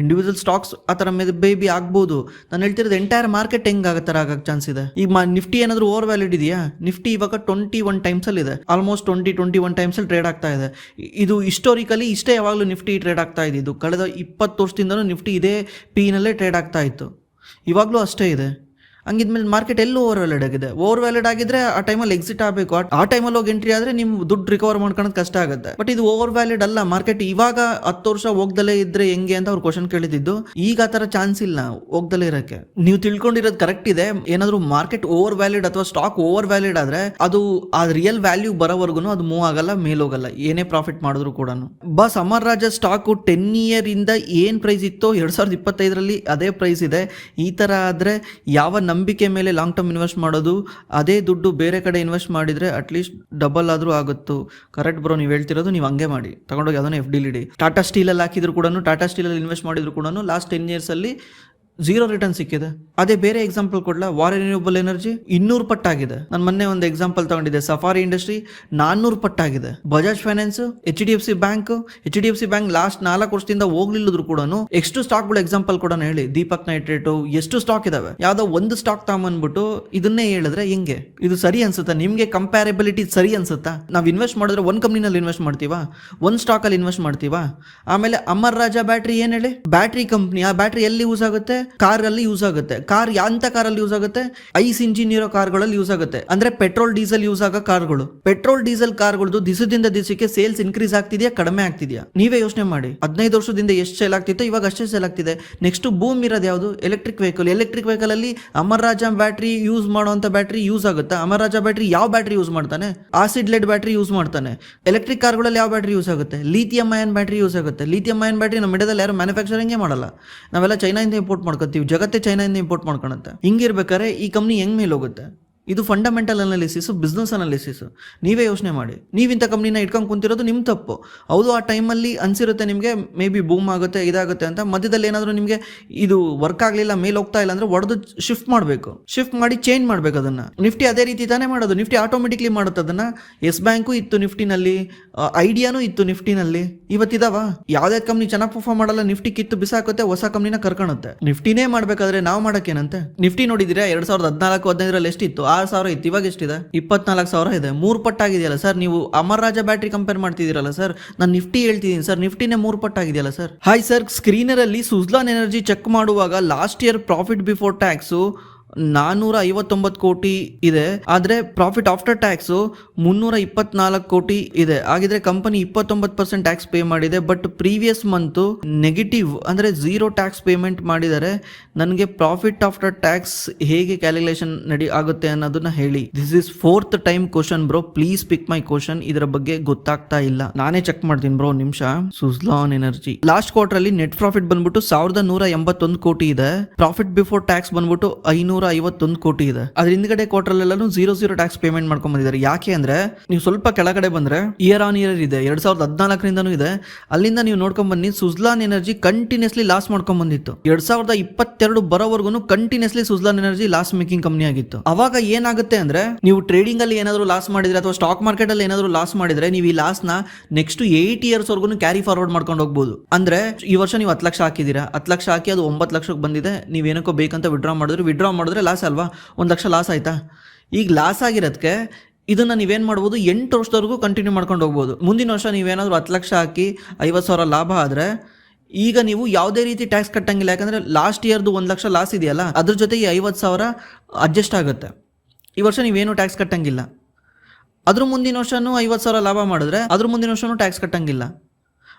ಇಂಡಿವಿಜುವಲ್ ಸ್ಟಾಕ್ಸ್ ಆ ಥರ ಬೇಬಿ ಆಗ್ಬೋದು. ನಾನು ಹೇಳ್ತಿರೋದು ಎಂಟೈರ್ ಮಾರ್ಕೆಟ್ ಹೆಂಗೆ ಆಗೋ ಥರ ಆಗಕ್ಕೆ ಚಾನ್ಸ್ ಇದೆ. ಈಗ ನಿಫ್ಟಿ ಏನಾದರೂ ಓವರ್ ವ್ಯಾಲಿಡ್ ಇದೆಯಾ? ನಿಫ್ಟಿ ಇವಾಗ 21 ಟೈಮ್ಸಲ್ಲಿ ಇದೆ, ಆಲ್ಮೋಸ್ಟ್ 21 ಟೈಮ್ಸಲ್ಲಿ ಟ್ರೇಡ್ ಆಗ್ತಾ ಇದೆ. ಇದು ಹಿಸ್ಟೋರಿಕಲಿ ಇಷ್ಟೇ ಯಾವಾಗಲೂ ನಿಫ್ಟಿ ಟ್ರೇಡ್ ಆಗ್ತಾ ಇದ್ದಿದ್ದು. ಕಳೆದ 20 ವರ್ಷದಿಂದನೂ ನಿಫ್ಟಿ ಇದೇ PE ಟ್ರೇಡ್ ಆಗ್ತಾ ಇತ್ತು, ಇವಾಗಲೂ ಅಷ್ಟೇ ಇದೆ. ಹಂಗಿದ್ಮೇಲೆ ಮಾರ್ಕೆಟ್ ಎಲ್ಲೂ ಓವರ್ ವ್ಯಾಲಿಡ್ ಆಗಿದೆ. ಓವರ್ ವ್ಯಾಲಿಡ್ ಆಗಿದ್ರೆ ಆ ಟೈಮಲ್ಲಿ ಎಕ್ಸಿಟ್ ಆಗಬೇಕು. ಆ ಟೈಮಲ್ಲಿ ಹೋಗಿ ಎಂಟ್ರಿ ಆದರೆ ನಿಮ್ಮ ದುಡ್ಡು ರಿಕವರ್ ಮಾಡ್ಕೊಳ್ಳೋದು ಕಷ್ಟ ಆಗುತ್ತೆ. ಬಟ್ ಇದು ಓವರ್ ವ್ಯಾಲಿಡ್ ಅಲ್ಲ ಮಾರ್ಕೆಟ್. ಇವಾಗ 10 ವರ್ಷ ಹೋಗ್ದಲೇ ಇದ್ರೆ ಹೆಂಗೆ ಅಂತ ಅವ್ರು ಕ್ವಶನ್ ಕೇಳಿದ್ದು. ಈಗ ಆ ಥರ ಚಾನ್ಸ್ ಇಲ್ಲ ಹೋಗ್ದಲೇ ಇರೋಕ್ಕೆ. ನೀವು ತಿಳ್ಕೊಂಡಿರೋದು ಕರೆಕ್ಟ್ ಇದೆ. ಏನಾದರೂ ಮಾರ್ಕೆಟ್ ಓವರ್ ವ್ಯಾಲಿಡ್ ಅಥವಾ ಸ್ಟಾಕ್ ಓವರ್ ವ್ಯಾಲಿಡ್ ಆದರೆ ಅದು ಆ ರಿಯಲ್ ವ್ಯಾಲ್ಯೂ ಬರೋವರೆಗೂ ಅದು ಮೂವ್ ಆಗಲ್ಲ, ಮೇಲೋಗಲ್ಲ, ಏನೇ ಪ್ರಾಫಿಟ್ ಮಾಡಿದ್ರು ಕೂಡ. ಬಸ್ ಅಮರ್ ರಾಜ ಸ್ಟಾಕು 10 ಇಯರ್ ಇಂದ ಏನು ಪ್ರೈಸ್ ಇತ್ತೋ 2025 ಅದೇ ಪ್ರೈಸ್ ಇದೆ. ಈ ಥರ ಆದರೆ ಯಾವ ನಂಬಿಕೆ ಮೇಲೆ ಲಾಂಗ್ ಟರ್ಮ್ ಇನ್ವೆಸ್ಟ್ ಮಾಡೋದು? ಅದೇ ದುಡ್ಡು ಬೇರೆ ಕಡೆ ಇನ್ವೆಸ್ಟ್ ಮಾಡಿದರೆ ಅಟ್ಲೀಸ್ಟ್ ಡಬಲ್ ಆದರೂ ಆಗುತ್ತೋ. ಕರೆಕ್ಟ್ ಬ್ರೋ, ನೀವು ಹೇಳ್ತಿರೋದು. ನೀವು ಹಂಗೆ ಮಾಡಿ, ತಗೊಂಡೋಗಿ ಅದನ್ನು FD ಇಡಿ. ಟಾಟಾ ಸ್ಟೀಲಲ್ಲಿ ಹಾಕಿದ್ರು ಕೂಡ, ಟಾಟಾ ಸ್ಟೀಲಲ್ಲಿ ಇನ್ವೆಸ್ಟ್ ಮಾಡಿದ್ರು ಕೂಡ ಲಾಸ್ಟ್ 10 ಇಯರ್ಸಲ್ಲಿ 0 ರಿಟರ್ನ್ ಸಿಕ್ಕಿದೆ. ಅದೇ ಬೇರೆ ಎಕ್ಸಾಂಪಲ್ ಕೊಡ್ಲಾ, ವಾರ್ ರಿನ್ಯೂಬಲ್ ಎನರ್ಜಿ 200 ಪಟ್ಟಾಗಿದೆ. ನಾನು ಮೊನ್ನೆ ಒಂದು ಎಕ್ಸಾಂಪಲ್ ತಗೊಂಡಿದ್ದೆ, ಸಫಾರಿ ಇಂಡಸ್ಟ್ರಿ 400 ಪಟ್ಟಾಗಿದೆ. Bajaj finance, HDFC bank last 4 ವರ್ಷದಿಂದ ಹೋಗ್ಲಿಲ್ಲದ್ರು ಕೂಡ ಎಷ್ಟು ಸ್ಟಾಕ್ಗಳು ಎಕ್ಸಾಂಪಲ್ ಕೂಡ ಹೇಳಿ. ದೀಪಕ್ ನೈಟ್ರೇಟ್ ಎಷ್ಟು ಸ್ಟಾಕ್ ಇದಾವೆ, ಯಾವ್ದೋ ಒಂದು ಸ್ಟಾಕ್ ತಗೊಂಡ್ಬಿಟ್ಟು ಇದನ್ನೇ ಹೇಳಿದ್ರೆ ಹೆಂಗೆ? ಇದು ಸರಿ ಅನ್ಸುತ್ತಾ ನಿಮ್ಗೆ? ಕಂಪ್ಯಾರಬಿಲಿಟಿ ಸರಿ ಅನ್ಸುತ್ತಾ? ನಾವು ಇನ್ವೆಸ್ಟ್ ಮಾಡಿದ್ರೆ ಒಂದು ಕಂಪ್ನಿನಲ್ಲಿ ಇನ್ವೆಸ್ಟ್ ಮಾಡ್ತೀವಾ, ಒಂದು ಸ್ಟಾಕ್ ಅಲ್ಲಿ ಇನ್ವೆಸ್ಟ್ ಮಾಡ್ತೀವಾ? ಆಮೇಲೆ ಅಮರ್ ರಾಜಾ ಬ್ಯಾಟ್ರಿ ಏನ್ ಹೇಳಿ, ಬ್ಯಾಟ್ರಿ ಕಂಪ್ನಿ. ಆ ಬ್ಯಾಟ್ರಿ ಎಲ್ಲಿ ಯೂಸ್ ಆಗುತ್ತೆ? ಕಾರ್ ಅಲ್ಲಿ ಯೂಸ್ ಆಗುತ್ತೆ. ಕಾರ್ ಯಾಂತ ಕಾರಲ್ಲಿ ಯೂಸ್ ಆಗುತ್ತೆ? ಐಸ್ ಇಂಜಿನ್ ಇರೋ ಕಾರ್ಗಳಲ್ಲಿ ಯೂಸ್ ಆಗುತ್ತೆ. ಅಂದ್ರೆ ಪೆಟ್ರೋಲ್ ಡೀಸೆಲ್ ಯೂಸ್ ಆಗೋ ಕಾರ್ಗಳು. ಪೆಟ್ರೋಲ್ ಡೀಸೆಲ್ ಕಾರ್ಗಳದ್ದು ದಿವಸದಿಂದ ದಿವಸಕ್ಕೆ ಸೇಲ್ಸ್ ಇನ್ಕ್ರೀಸ್ ಆಗ್ತಿದೆಯಾ, ಕಡಿಮೆ ಆಗ್ತಿದೆಯಾ? ನೀವೇ ಯೋಚನೆ ಮಾಡಿ. 15 ವರ್ಷದಿಂದ ಎಷ್ಟು ಸೇಲ್ ಆಗ್ತಿತ್ತು, ಇವಾಗ ಅಷ್ಟೇ ಸೇಲ್ ಆಗ್ತಿದೆ. ನೆಕ್ಸ್ಟ್ ಬೂಮ್ ಇರೋದು ಯಾವುದು? ಎಲೆಕ್ಟ್ರಿಕ್ ವೆಹಿಕಲ್ ಅಲ್ಲಿ ಅಮರ್ ರಾಜಾ ಬ್ಯಾಟ್ರಿ ಯೂಸ್ ಮಾಡುವಂತ ಬ್ಯಾಟ್ರಿ ಯೂಸ್ ಆಗುತ್ತಾ? ಅಮರ್ ರಾಜಾ ಬ್ಯಾಟ್ರಿ ಯಾವ ಬ್ಯಾಟ್ರಿ ಯೂಸ್ ಮಾಡ್ತಾನೆ? ಆಸಿಡ್ ಲೆಡ್ ಬ್ಯಾಟ್ರಿ ಯೂಸ್ ಮಾಡ್ತಾನೆ. ಎಲೆಕ್ಟ್ರಿಕ್ ಕಾರ್ಗಳಲ್ಲಿ ಯಾವ ಬ್ಯಾಟ್ರಿ ಯೂಸ್ ಆಗುತ್ತೆ? ಲಿಥಿಯಂ ಅಯನ್ ಬ್ಯಾಟ್ರಿ ಯೂಸ್ ಆಗುತ್ತೆ. ಲಿಥಿಯಂ ಅಯನ್ ಬ್ಯಾಟ್ರಿ ನಮ್ಮ ಇಂಡಿಯಾದಲ್ಲಿ ಯಾರು ಮ್ಯಾನುಫ್ಯಾಕ್ಚರಿಂಗೇ ಮಾಡಲ್ಲ. ನಾವೆಲ್ಲ ಚೈನಾದಿಂದ ಇಂಪೋರ್ಟ್ ಮಾಡ್ಕೊತೀವಿ. ಜಗತ್ತೇ ಚೈನಾದಿಂದ ಇಂಪೋರ್ಟ್ ಮಾಡ್ಕೊಳುತ್ತೆ. ಹಿಂಗಿರ್ಬೇಕಾದ್ರೆ ಈ ಕಂಪ್ನಿ ಹೆಂಗ್ ಮೇಲೆ ಹೋಗುತ್ತೆ? ಇದು ಫಂಡಮೆಂಟಲ್ ಅನಾಲಿಸಿಸ್, ಬಿಸ್ನೆಸ್ ಅನಾಲಿಸಿಸ್. ನೀವೇ ಯೋಚನೆ ಮಾಡಿ. ನೀವಿಂಥ ಕಂಪ್ನಿನ ಇಟ್ಕೊಂಡು ಕುಂತಿರೋದು ನಿಮ್ಮ ತಪ್ಪು. ಹೌದು, ಆ ಟೈಮಲ್ಲಿ ಅನ್ಸಿರುತ್ತೆ ನಿಮಗೆ ಮೇ ಬಿ ಬೂಮ್ ಆಗುತ್ತೆ, ಇದಾಗುತ್ತೆ ಅಂತ. ಮಧ್ಯದಲ್ಲಿ ಏನಾದರೂ ನಿಮಗೆ ಇದು ವರ್ಕ್ ಆಗಲಿಲ್ಲ, ಮೇಲೆ ಹೋಗ್ತಾ ಇಲ್ಲ ಅಂದರೆ ಒಡೆದು ಶಿಫ್ಟ್ ಮಾಡಬೇಕು. ಶಿಫ್ಟ್ ಮಾಡಿ ಚೇಂಜ್ ಮಾಡಬೇಕು ಅದನ್ನು. ನಿಫ್ಟಿ ಅದೇ ರೀತಿ ತಾನೇ ಮಾಡೋದು. ನಿಫ್ಟಿ ಆಟೋಮೆಟಿಕ್ಲಿ ಮಾಡುತ್ತೆ ಅದನ್ನು. ಎಸ್ ಬ್ಯಾಂಕು ಇತ್ತು ನಿಫ್ಟಿನಲ್ಲಿ, ಐಡಿಯಾನೂ ಇತ್ತು ನಿಫ್ಟಿನಲ್ಲಿ. ಇವತ್ತಿದಾವ? ಯಾವುದೇ ಕಂಪ್ನಿ ಚೆನ್ನಾಗಿ ಪರ್ಫಾರ್ಮ್ ಮಾಡಲ್ಲ, ನಿಫ್ಟಿ ಕಿತ್ತು ಬಿಸಾಕುತ್ತೆ, ಹೊಸ ಕಂಪ್ನಿನ ಕರ್ಕೊಳುತ್ತೆ. ನಿಫ್ಟಿನೇ ಮಾಡಬೇಕಾದ್ರೆ ನಾವು ಮಾಡೋಕ್ಕೇನಂತೆ? ನಿಫ್ಟಿ ನೋಡಿದ್ದೀರಾ 2014-15 ಎಷ್ಟಿತ್ತು? 6,000 ಇತ್ತು. ಇವಾಗ ಎಷ್ಟಿದೆ? 24,000 ಇದೆ. 3 ಪಟ್ಟಾಗಿದೆಯಲ್ಲ ಸರ್. ನೀವು ಅಮರ್ ರಾಜಾ ಬ್ಯಾಟ್ರಿ ಕಂಪೇರ್ ಮಾಡ್ತಿದ್ದೀರಲ್ಲ ಸರ್, ನಾನು ನಿಫ್ಟಿ ಹೇಳ್ತಿದ್ದೀನಿ ಸರ್. ನಿಫ್ಟಿನೇ 3 ಪಟ್ಟಾಗಿದೆಯಲ್ಲ ಸರ್. ಹಾಯ್ ಸರ್, ಸ್ಕ್ರೀನರ್ ಅಲ್ಲಿ ಸುಜ್ಲಾನ್ ಎನರ್ಜಿ ಚೆಕ್ ಮಾಡುವಾಗ last year profit before tax 459 crore ಇದೆ. ಆದ್ರೆ ಪ್ರಾಫಿಟ್ ಆಫ್ಟರ್ ಟ್ಯಾಕ್ಸ್ 324 ಕೋಟಿ ಇದೆ. ಹಾಗಿದ್ರೆ ಕಂಪನಿ 29% ಟ್ಯಾಕ್ಸ್ ಪೇ ಮಾಡಿದೆ. ಬಟ್ ಪ್ರೀವಿಯಸ್ ಮಂತ್ ನೆಗೆಟಿವ್ ಅಂದ್ರೆ 0 ಟ್ಯಾಕ್ಸ್ ಪೇಮೆಂಟ್ ಮಾಡಿದ್ದಾರೆ. ನನಗೆ ಪ್ರಾಫಿಟ್ ಆಫ್ಟರ್ ಟ್ಯಾಕ್ಸ್ ಹೇಗೆ ಕ್ಯಾಲ್ಕುಲೇಷನ್ ಆಗುತ್ತೆ ಅನ್ನೋದನ್ನ ಹೇಳಿ. This is 4th time question bro, please pick my question. ಇದರ ಬಗ್ಗೆ ಗೊತ್ತಾಗ್ತಾ ಇಲ್ಲ, ನಾನೇ ಚೆಕ್ ಮಾಡ್ತೀನಿ ಬ್ರೋ ನಿಮಿಷ. ಸುಜ್ಲಾನ್ ಎನರ್ಜಿ ಲಾಸ್ಟ್ ಕ್ವಾರ್ಟರ್ ಅಲ್ಲಿ ನೆಟ್ ಪ್ರಾಫಿಟ್ ಬಂದ್ಬಿಟ್ಟು 1,181 ಕೋಟಿ ಇದೆ. ಪ್ರಾಫಿಟ್ ಬಿಫೋರ್ ಟ್ಯಾಕ್ಸ್ ಬಂದ್ಬಿಟ್ಟು 551 ಕೋಟಿ ಇದೆ. ಅದ್ರ ಹಿಂದ್ಗಡೆ ಕ್ವಾರ್ಟರ್ ಎಲ್ಲಾನು 0 ಟ್ಯಾಕ್ಸ್ ಪೇಮೆಂಟ್ ಮಾಡ್ಕೊಂಡ್ ಬಂದಿದ್ದಾರೆ. ಯಾಕೆ ಅಂದ್ರೆ ನೀವು ಸ್ವಲ್ಪ ಕೆಳಗಡೆ ಬಂದ್ರೆ ಇಯರ್ ಆನ್ ಇಯರ್ ಇದೆ, 2014 ಇದೆ. ಅಲ್ಲಿಂದ ನೀವು ನೋಡ್ಕೊಂಡ್ ಬನ್ನಿ, ಸುಜ್ಲಾನ್ ಎನರ್ಜಿ ಕಂಟಿನ್ಯೂಸ್ಲಿ ಲಾಸ್ ಮಾಡ್ಕೊಂಡ್ ಬಂದಿತ್ತು. 2022 ಬರೋವರೆಗೂ continuously Suzlon energy loss making company ಆಗಿತ್ತು. ಅವಾಗ ಏನಾಗುತ್ತೆ ಅಂದ್ರೆ, ನೀವು ಟ್ರೇಡಿಂಗ್ ಅಲ್ಲಿ ಏನಾದ್ರು ಲಾಸ್ ಮಾಡಿದ್ರೆ ಅಥವಾ ಸ್ಟಾಕ್ ಮಾರ್ಕೆಟ್ ಅಲ್ಲಿ ಏನಾದ್ರು ಲಾಸ್ ಮಾಡಿದ್ರೆ, ನೀವು ಈ ಲಾಸ್ ನ ನೆಕ್ಸ್ಟ್ 8 ಇಯರ್ಸ್ ವರ್ಗು ಕ್ಯಾರಿ ಫಾರ್ವರ್ಡ್ ಮಾಡ್ಕೊಂಡು ಹೋಗ್ಬೋದು. ಅಂದ್ರೆ ಈ ವರ್ಷ ನೀವು 10 ಲಕ್ಷ ಹಾಕಿದೀರಾ, 10 ಲಕ್ಷ ಹಾಕಿ ಅದು 9 ಲಕ್ಷಕ್ಕೆ ಬಂದಿದೆ. ನೀವೇನಕ್ಕೋ ಬೇಕಂತ ವಿಡ್ರಾ ಮಾಡಿದ್ರೆ ಲಾಸ್ ಅಲ್ವಾ? 1 ಲಕ್ಷ ಲಾಸ್ ಆಯ್ತಾ? ಈಗ ಲಾಸ್ ಆಗಿರೋದಕ್ಕೆ ಇದನ್ನ ನೀವೇನ್ ಮಾಡ್ಬೋದು, 8 ವರ್ಷದವರೆಗೂ ಕಂಟಿನ್ಯೂ ಮಾಡ್ಕೊಂಡು ಹೋಗ್ಬೋದು. ಮುಂದಿನ ವರ್ಷ ನೀವೇನಾದ್ರು 10 ಲಕ್ಷ ಹಾಕಿ 50,000 ಲಾಭ ಆದ್ರೆ ಈಗ ನೀವು ಯಾವುದೇ ರೀತಿ ಟ್ಯಾಕ್ಸ್ ಕಟ್ಟಂಗಿಲ್ಲ. ಯಾಕಂದ್ರೆ ಲಾಸ್ಟ್ ಇಯರ್ದು 1 ಲಕ್ಷ ಲಾಸ್ ಇದೆಯಲ್ಲ, ಅದ್ರ ಜೊತೆ ಈ 50,000 ಅಡ್ಜಸ್ಟ್ ಆಗುತ್ತೆ. ಈ ವರ್ಷ ನೀವೇನು ಟ್ಯಾಕ್ಸ್ ಕಟ್ಟಂಗಿಲ್ಲ. ಅದ್ರ ಮುಂದಿನ ವರ್ಷನೂ 50,000 ಲಾಭ ಮಾಡಿದ್ರೆ ಅದ್ರ ಮುಂದಿನ ವರ್ಷನೂ ಟ್ಯಾಕ್ಸ್ ಕಟ್ಟಂಗಿಲ್ಲ.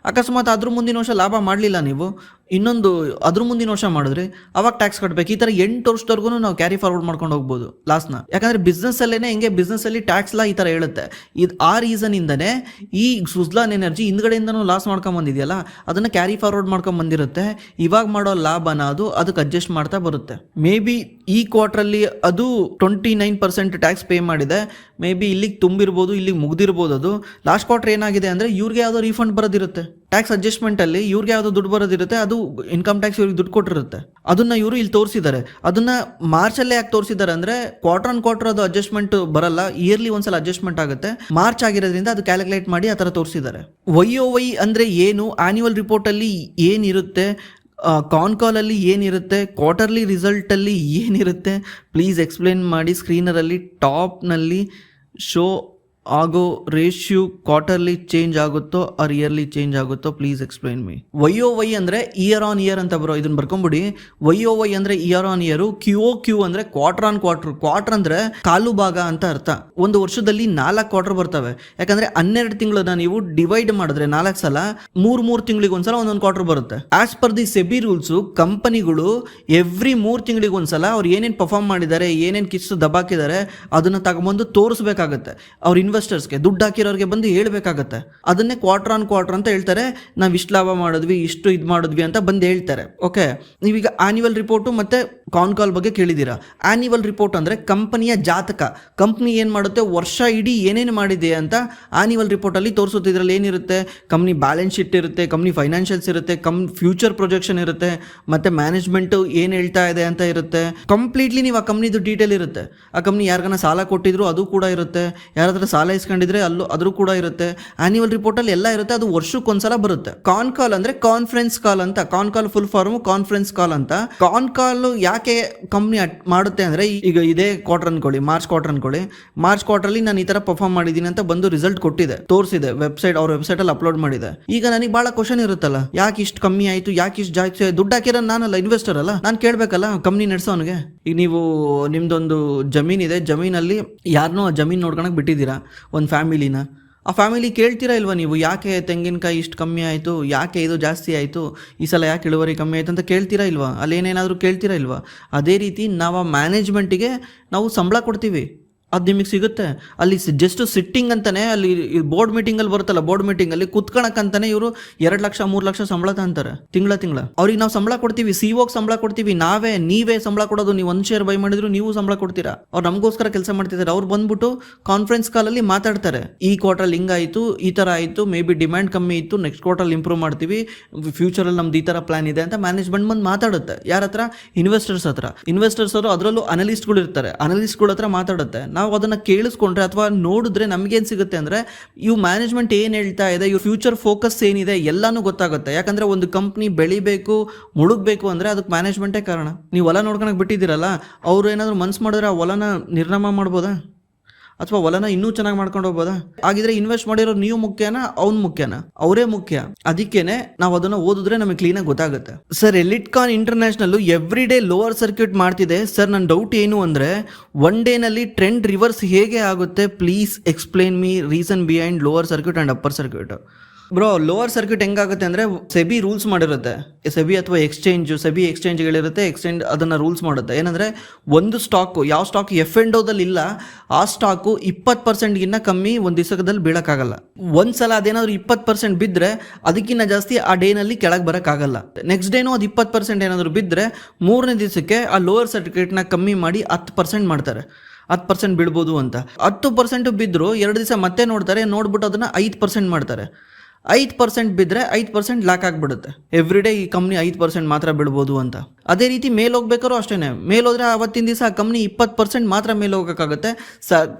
ಅಕಸ್ಮಾತ್ ಅದ್ರ ಮುಂದಿನ ವರ್ಷ ಲಾಭ ಮಾಡಲಿಲ್ಲ, ನೀವು ಇನ್ನೊಂದು ಅದ್ರ ಮುಂದಿನ ವರ್ಷ ಮಾಡಿದ್ರೆ ಅವಾಗ ಟ್ಯಾಕ್ಸ್ ಕಟ್ಟಬೇಕು. ಈ ಥರ 8 ವರ್ಷದವರೆಗೂ ನಾವು ಕ್ಯಾರಿ ಫಾರ್ವರ್ಡ್ ಮಾಡ್ಕೊಂಡು ಹೋಗ್ಬೋದು ಲಾಸ್ನ. ಯಾಕಂದರೆ ಬಿಸ್ನೆಸ್ಸಲ್ಲೇ ಹೆಂಗೆ ಬಿಸ್ನೆಸ್ಸಲ್ಲಿ ಟ್ಯಾಕ್ಸ್ ಲಾ ಈ ಥರ ಹೇಳುತ್ತೆ. ಇದು ಆ ರೀಸನಿಂದನೇ ಈ ಸುಜ್ಲಾನ್ ಎನರ್ಜಿ ಹಿಂದ್ಗಡೆಯಿಂದನೂ ಲಾಸ್ ಮಾಡ್ಕೊಂಬಂದಿದೆಯಲ್ಲ, ಅದನ್ನು ಕ್ಯಾರಿ ಫಾರ್ವರ್ಡ್ ಮಾಡ್ಕೊಂಡು ಬಂದಿರುತ್ತೆ. ಇವಾಗ ಮಾಡೋ ಲಾಭನ ಅದಕ್ಕೆ ಅಡ್ಜಸ್ಟ್ ಮಾಡ್ತಾ ಬರುತ್ತೆ. ಮೇ ಬಿ ಈ ಕ್ವಾರ್ಟ್ರಲ್ಲಿ ಅದು 29% ಟ್ಯಾಕ್ಸ್ ಪೇ ಮಾಡಿದೆ. ಮೇ ಬಿ ಇಲ್ಲಿಗೆ ತುಂಬಿರ್ಬೋದು, ಇಲ್ಲಿಗೆ ಮುಗ್ದಿರ್ಬೋದು. ಅದು ಲಾಸ್ಟ್ ಕ್ವಾರ್ಟರ್ ಏನಾಗಿದೆ ಅಂದರೆ ಇವ್ರಿಗೆ ಯಾವುದೋ ರೀಫಂಡ್ ಬರೋದಿರುತ್ತೆ. ಟ್ಯಾಕ್ಸ್ ಅಡ್ಜಸ್ಟ್ಮೆಂಟಲ್ಲಿ ಇವ್ರಿಗೆ ಯಾವುದೋ ದುಡ್ಡು ಬರೋದಿರುತ್ತೆ. ಅದು ಇನ್ಕಮ್ ಟ್ಯಾಕ್ಸ್ ಇವ್ರಿಗೆ ದುಡ್ಡು ಕೊಟ್ಟಿರುತ್ತೆ. ಅದನ್ನ ಇವರು ಇಲ್ಲಿ ತೋರಿಸಿದ್ದಾರೆ. ಅದನ್ನ ಮಾರ್ಚಲ್ಲೇ ಯಾಕೆ ತೋರಿಸಿದ್ದಾರೆ ಅಂದರೆ ಕ್ವಾರ್ಟರ್ ಆನ್ ಕ್ವಾರ್ಟರ್ ಅದು ಅಡ್ಜಸ್ಟ್ಮೆಂಟ್ ಬರಲ್ಲ, ಇಯರ್ಲಿ ಒಂದ್ಸಲ ಅಡ್ಜಸ್ಟ್ಮೆಂಟ್ ಆಗುತ್ತೆ. ಮಾರ್ಚ್ ಆಗಿರೋದ್ರಿಂದ ಅದು ಕ್ಯಾಲ್ಕುಲೇಟ್ ಮಾಡಿ ಆ ಥರ ತೋರಿಸಿದ್ದಾರೆ. YOY ಅಂದರೆ ಏನು, ಆನ್ಯುವಲ್ ರಿಪೋರ್ಟಲ್ಲಿ ಏನಿರುತ್ತೆ, ಕಾನ್ ಕಾಲಲ್ಲಿ ಏನಿರುತ್ತೆ, ಕ್ವಾರ್ಟರ್ಲಿ ರಿಸಲ್ಟಲ್ಲಿ ಏನಿರುತ್ತೆ, ಪ್ಲೀಸ್ ಎಕ್ಸ್ಪ್ಲೇನ್ ಮಾಡಿ. ಸ್ಕ್ರೀನರಲ್ಲಿ ಟಾಪ್ನಲ್ಲಿ ಶೋ ಆಗೋ ರೇಷ್ಯೂ ಕ್ವಾರ್ಟರ್ಲಿ ಚೇಂಜ್ ಆಗುತ್ತೋ ಆರ್ ಇಯರ್ಲಿ ಚೇಂಜ್ ಆಗುತ್ತೋ, ಪ್ಲೀಸ್ ಎಕ್ಸ್ಪ್ಲೈನ್ ಮೀ. YOY ಅಂದರೆ ಇಯರ್ ಆನ್ ಇಯರ್ ಅಂತ ಬರೋ, ಇದನ್ನ ಬರ್ಕೊಂಬಿಡಿ. YOY ಅಂದರೆ ಇಯರ್ ಆನ್ ಇಯರ್, QOQ ಅಂದರೆ ಕ್ವಾರ್ಟರ್ ಆನ್ ಕ್ವಾರ್ಟರ್. ಕ್ವಾರ್ಟರ್ ಅಂದರೆ ಕಾಲು ಭಾಗ ಅಂತ ಅರ್ಥ. ಒಂದು ವರ್ಷದಲ್ಲಿ 4 ಕ್ವಾರ್ಟರ್ ಬರ್ತವೆ. ಯಾಕಂದ್ರೆ 12 ತಿಂಗಳನ್ನ ನೀವು ಡಿವೈಡ್ ಮಾಡಿದ್ರೆ 4 ಸಲ 3 ತಿಂಗಳಿಗೆ ಒಂದ್ಸಲ ಒಂದೊಂದು ಕ್ವಾರ್ಟರ್ ಬರುತ್ತೆ. As per the SEBI rules ಕಂಪನಿಗಳು ಎವ್ರಿ 3 ತಿಂಗಳಿಗೆ ಒಂದ್ಸಲ ಅವ್ರು ಏನೇನು ಪರ್ಫಾರ್ಮ್ ಮಾಡಿದ್ದಾರೆ, ಏನೇನು ಕಿತ್ತು ದಬಾಕಿದ್ದಾರೆ ಅದನ್ನ ತಗೊಂಬಂದು ತೋರಿಸ್ಬೇಕಾಗತ್ತೆ. ಅವ್ರ ಇನ್ವೆಸ್ಟರ್ಸ್ಗೆ, ದುಡ್ಡು ಹಾಕಿರೋರಿಗೆ ಬಂದು ಹೇಳ್ಬೇಕಾಗತ್ತೆ. ಅದನ್ನೇ ಕ್ವಾರ್ಟರ್ ಆನ್ ಕ್ವಾರ್ಟರ್ ಅಂತ ಹೇಳ್ತಾರೆ. ನಾವು ಇಷ್ಟು ಲಾಭ ಮಾಡಿದ್ವಿ, ಇಷ್ಟು ಇದು ಮಾಡಿದ್ವಿ ಅಂತ ಬಂದು ಹೇಳ್ತಾರೆ. ಓಕೆ, ನೀವೀಗ ಆನ್ಯುವಲ್ ರಿಪೋರ್ಟು ಮತ್ತೆ ಕಾಲ್ ಬಗ್ಗೆ ಕೇಳಿದ್ದೀರಾ. ಆ್ಯನ್ಯುವಲ್ ರಿಪೋರ್ಟ್ ಅಂದರೆ ಕಂಪನಿಯ ಜಾತಕ. ಕಂಪ್ನಿ ಏನು ಮಾಡುತ್ತೆ, ವರ್ಷ ಇಡೀ ಏನೇನು ಮಾಡಿದೆ ಅಂತ ಆ್ಯನ್ಯುವಲ್ ರಿಪೋರ್ಟಲ್ಲಿ ತೋರಿಸುತ್ತೆ. ಇದರಲ್ಲಿ ಏನಿರುತ್ತೆ, ಕಂಪ್ನಿ ಬ್ಯಾಲೆನ್ಸ್ ಶೀಟ್ ಇರುತ್ತೆ, ಕಂಪ್ನಿ ಫೈನಾನ್ಷಿಯಲ್ಸ್ ಇರುತ್ತೆ, ಫ್ಯೂಚರ್ ಪ್ರೊಜೆಕ್ಷನ್ ಇರುತ್ತೆ, ಮತ್ತು ಮ್ಯಾನೇಜ್ಮೆಂಟು ಏನು ಹೇಳ್ತಾ ಇದೆ ಅಂತ ಇರುತ್ತೆ. ಕಂಪ್ಲೀಟ್ಲಿ ನೀವು ಆ ಕಂಪ್ನಿದು ಡೀಟೇಲ್ ಇರುತ್ತೆ. ಆ ಕಂಪ್ನಿ ಯಾರಿಗಾನ ಸಾಲ ಕೊಟ್ಟಿದ್ರು ಅದು ಕೂಡ ಇರುತ್ತೆ, ಯಾರ ಹತ್ರ ಸಾಲ ಇಸ್ಕೊಂಡಿದ್ರೆ ಅದ್ರೂ ಕೂಡ ಇರುತ್ತೆ. ಆ್ಯನ್ಯುವಲ್ ರಿಪೋರ್ಟಲ್ಲಿ ಎಲ್ಲ ಇರುತ್ತೆ. ಅದು ವರ್ಷಕ್ಕೊಂದ್ಸಲ ಬರುತ್ತೆ. ಕಾಲ್ ಅಂದರೆ ಕಾನ್ಫರೆನ್ಸ್ ಕಾಲ್ ಅಂತ. ಕಾಲ್ ಫುಲ್ ಫಾರ್ಮ್ ಕಾನ್ಫರೆನ್ಸ್ ಕಾಲ್ ಅಂತ. ಕಾಲ್ ಯಾಕೆ ಕಂಪ್ನಿ ಮಾಡುತ್ತೆ ಅಂದರೆ, ಈಗ ಇದೇ ಕ್ವಾರ್ಟರ್ ಅನ್ಕೊಳ್ಳಿ, ಮಾರ್ಚ್ ಕ್ವಾರ್ಟರ್ಲಿ ನಾನು ಈ ತರ ಪರ್ಫಾರ್ಮ್ ಮಾಡಿದ್ದೀನಿ ಅಂತ ಬಂದು ರಿಸಲ್ಟ್ ಕೊಟ್ಟಿದೆ, ತೋರಿಸಿದೆ, ಅವ್ರ ವೆಬ್ಸೈಟಲ್ಲಿ ಅಪ್ಲೋಡ್ ಮಾಡಿದೆ. ಈಗ ನನಗೆ ಭಾಳ ಕ್ವಶನ್ ಇರುತ್ತಲ್ಲ, ಯಾಕೆ ಇಷ್ಟು ಕಮ್ಮಿ ಆಯಿತು, ಯಾಕೆ ಇಷ್ಟು ಜಾಸ್ತಿ, ದುಡ್ಡು ಹಾಕಿರೋ ನಾನಲ್ಲ, ಇನ್ವೆಸ್ಟರ್ ಅಲ್ಲ, ನಾನು ಕೇಳಬೇಕಲ್ಲ ಕಂಪ್ನಿ ನಡೆಸೋನಿಗೆ. ಈಗ ನೀವು ನಿಮ್ದೊಂದು ಜಮೀನಿದೆ, ಜಮೀನಲ್ಲಿ ಯಾರನ್ನೋ ಆ ಜಮೀನು ನೋಡ್ಕೊಳಕ್ಕೆ ಬಿಟ್ಟಿದ್ದೀರಾ, ಒಂದು ಫ್ಯಾಮಿಲಿನ. ಆ ಫ್ಯಾಮಿಲಿ ಕೇಳ್ತೀರಾ ಇಲ್ವಾ ನೀವು, ಯಾಕೆ ತೆಂಗಿನಕಾಯಿ ಇಷ್ಟು ಕಮ್ಮಿ ಆಯಿತು, ಯಾಕೆ ಇದು ಜಾಸ್ತಿ ಆಯಿತು, ಈ ಸಲ ಯಾಕೆ ಇಳುವರಿ ಕಮ್ಮಿ ಆಯಿತು ಅಂತ ಕೇಳ್ತೀರಾ ಇಲ್ವಾ, ಅಲ್ಲೇನೇನಾದರೂ ಕೇಳ್ತೀರಾ ಇಲ್ವಾ. ಅದೇ ರೀತಿ ನಾವು ಆ ಮ್ಯಾನೇಜ್ಮೆಂಟಿಗೆ ನಾವು ಸಂಬಳ ಕೊಡ್ತೀವಿ, ಅದು ನಿಮಗೆ ಸಿಗುತ್ತೆ. ಅಲ್ಲಿ ಜಸ್ಟ್ ಸಿಟ್ಟಿಂಗ್ ಅಂತಾನೆ, ಅಲ್ಲಿ ಬೋರ್ಡ್ ಮೀಟಿಂಗಲ್ಲಿ ಬರುತ್ತಲ್ಲ, ಬೋರ್ಡ್ ಮೀಟಿಂಗಲ್ಲಿ ಕುತ್ಕೊಳಕ್ಕಂತಾನೆ ಇವರು 2 ಲಕ್ಷ 3 ಲಕ್ಷ ಸಂಬಳ ಅಂತಾರೆ ತಿಂಗಳ. ಅವ್ರಿಗೆ ನಾವು ಸಂಬಳ ಕೊಡ್ತೀವಿ, ಸಿಒಗೆ ಸಂಬಳ ಕೊಡ್ತೀವಿ, ನೀವೇ ಸಂಬಳ ಕೊಡೋದು. ನೀವು 1 ಶೇರ್ ಬೈ ಮಾಡಿದ್ರು ನೀವು ಸಂಬಳ ಕೊಡ್ತೀರಾ. ಅವ್ರು ನಮಗೋಸ್ಕರ ಕೆಲಸ ಮಾಡ್ತಿದ್ದಾರೆ. ಅವ್ರು ಬಂದ್ಬಿಟ್ಟು ಕಾನ್ಫರೆನ್ಸ್ ಕಾಲಲ್ಲಿ ಮಾತಾಡ್ತಾರೆ, ಈ ಕ್ವಾರ್ಟರ್ ಹಿಂಗಾಯಿತು, ಈ ಥರ ಆಯಿತು, ಮೇ ಬಿ ಡಿಮ್ಯಾಂಡ್ ಕಮ್ಮಿ ಇತ್ತು, ನೆಕ್ಸ್ಟ್ ಕ್ವಾರ್ಟರ್ ಇಂಪ್ರೂವ್ ಮಾಡ್ತೀವಿ, ಫ್ಯೂಚರಲ್ಲಿ ನಮ್ದು ಈ ಥರ ಪ್ಲಾನ್ ಇದೆ ಅಂತ ಮ್ಯಾನೇಜ್ಮೆಂಟ್ ಬಂದು ಮಾತಾಡುತ್ತೆ. ಯಾರ ಹತ್ರ? ಇನ್ವೆಸ್ಟರ್ಸ್ ಹತ್ರ. ಇನ್ವೆಸ್ಟರ್ಸ್ ಅವರು ಅದರಲ್ಲೂ ಅನಲಿಸ್ಟ್ಗಳು ಇರ್ತಾರೆ, ಅನಲಿಸ್ಟ್ಗಳ ಹತ್ರ ಮಾತಾಡುತ್ತೆ. ನಾವು ಅದನ್ನು ಕೇಳಿಸ್ಕೊಂಡ್ರೆ ಅಥವಾ ನೋಡಿದ್ರೆ ನಮಗೇನು ಸಿಗುತ್ತೆ ಅಂದರೆ, ಇವು ಮ್ಯಾನೇಜ್ಮೆಂಟ್ ಏನು ಹೇಳ್ತಾ ಇದೆ, ಇವ್ರ ಫ್ಯೂಚರ್ ಫೋಕಸ್ ಏನಿದೆ ಎಲ್ಲನೂ ಗೊತ್ತಾಗುತ್ತೆ. ಯಾಕಂದರೆ ಒಂದು ಕಂಪ್ನಿ ಬೆಳಿಬೇಕು, ಮುಳುಗಬೇಕು ಅಂದರೆ ಅದಕ್ಕೆ ಮ್ಯಾನೇಜ್ಮೆಂಟೇ ಕಾರಣ. ನೀವು ಹೊಲ ನೋಡ್ಕೊಳಕ್ಕೆ ಬಿಟ್ಟಿದ್ದೀರಲ್ಲ, ಅವ್ರು ಏನಾದರೂ ಮನ್ಸು ಮಾಡಿದ್ರೆ ಆ ಹೊಲನ ನಿರ್ನಾಮ ಮಾಡ್ಬೋದಾ, ಅಥವಾ ಹೊಲನ ಇನ್ನೂ ಚೆನ್ನಾಗಿ ಮಾಡ್ಕೊಂಡು ಹೋಗ್ಬೋದಾ? ಹಾಗಿದ್ರೆ ಇನ್ವೆಸ್ಟ್ ಮಾಡಿರೋ ನೀವು ಮುಖ್ಯನಾ, ಅವ್ನು ಮುಖ್ಯನಾ? ಅವರೇ ಮುಖ್ಯ. ಅದಕ್ಕೇನೆ ನಾವು ಅದನ್ನು ಓದಿದ್ರೆ ನಮಗೆ ಕ್ಲೀನಾಗಿ ಗೊತ್ತಾಗುತ್ತೆ. Sir, Elitecon international every day lower circuit ಮಾಡ್ತಿದೆ ಸರ್. ನನ್ನ ಡೌಟ್ ಏನು ಅಂದರೆ, 1 ಡೇನಲ್ಲಿ ಟ್ರೆಂಡ್ ರಿವರ್ಸ್ ಹೇಗೆ ಆಗುತ್ತೆ? Please explain me reason behind lower circuit and upper circuit. Bro, lower circuit ಹೆಂಗಾಗುತ್ತೆ ಅಂದರೆ, ಸೆಬಿ ರೂಲ್ಸ್ ಮಾಡಿರುತ್ತೆ. ಸೆಬಿ ಅಥವಾ ಸೆಬಿ ಎಕ್ಸ್ಚೇಂಜ್ಗಳಿರುತ್ತೆ, ಎಕ್ಸ್ಚೇಂಜ್ ಅದನ್ನು ರೂಲ್ಸ್ ಮಾಡುತ್ತೆ. ಏನಂದರೆ, ಒಂದು ಸ್ಟಾಕು, ಯಾವ ಸ್ಟಾಕ್ ಎಫ್&ಓದಲ್ಲಿ ಇಲ್ಲ, ಆ ಸ್ಟಾಕು 20%ಗಿನ್ನ ಕಮ್ಮಿ ಒಂದು ದಿವಸದಲ್ಲಿ ಬೀಳೋಕ್ಕಾಗಲ್ಲ. ಒಂದು ಸಲ ಅದೇನಾದರೂ 20% ಬಿದ್ದರೆ ಅದಕ್ಕಿಂತ ಜಾಸ್ತಿ ಆ ಡೇನಲ್ಲಿ ಕೆಳಗೆ ಬರೋಕ್ಕಾಗಲ್ಲ. ನೆಕ್ಸ್ಟ್ ಡೇನೂ ಅದು 20% ಏನಾದರೂ ಬಿದ್ದರೆ 3ನೇ ದಿವಸಕ್ಕೆ ಆ ಲೋವರ್ ಸರ್ಕ್ಯೂಟ್ನ ಕಮ್ಮಿ ಮಾಡಿ 10% ಮಾಡ್ತಾರೆ. 10% ಬೀಳ್ಬೋದು ಅಂತ. 10% ಬಿದ್ದರೂ 2 ದಿವಸ ಮತ್ತೆ ನೋಡ್ಬಿಟ್ಟು ಅದನ್ನು 5% ಮಾಡ್ತಾರೆ. 5% ಬಿದ್ದರೆ 5% ಲಾಕ್ ಆಗಿಬಿಡುತ್ತೆ. ಎವ್ರಿ ಡೇ ಈ ಕಂಪ್ನಿ 5% ಮಾತ್ರ ಬೀಳ್ಬೋದು ಅಂತ. ಅದೇ ರೀತಿ ಮೇಲೆ ಹೋಗ್ಬೇಕಾದ್ರೂ ಅಷ್ಟೇ, ಮೇಲೋದ್ರೆ ಆವತ್ತಿನ ದಿವಸ ಆ ಕಂಪ್ನಿ 20% ಮಾತ್ರ ಮೇಲೆ ಹೋಗೋಕ್ಕಾಗುತ್ತೆ.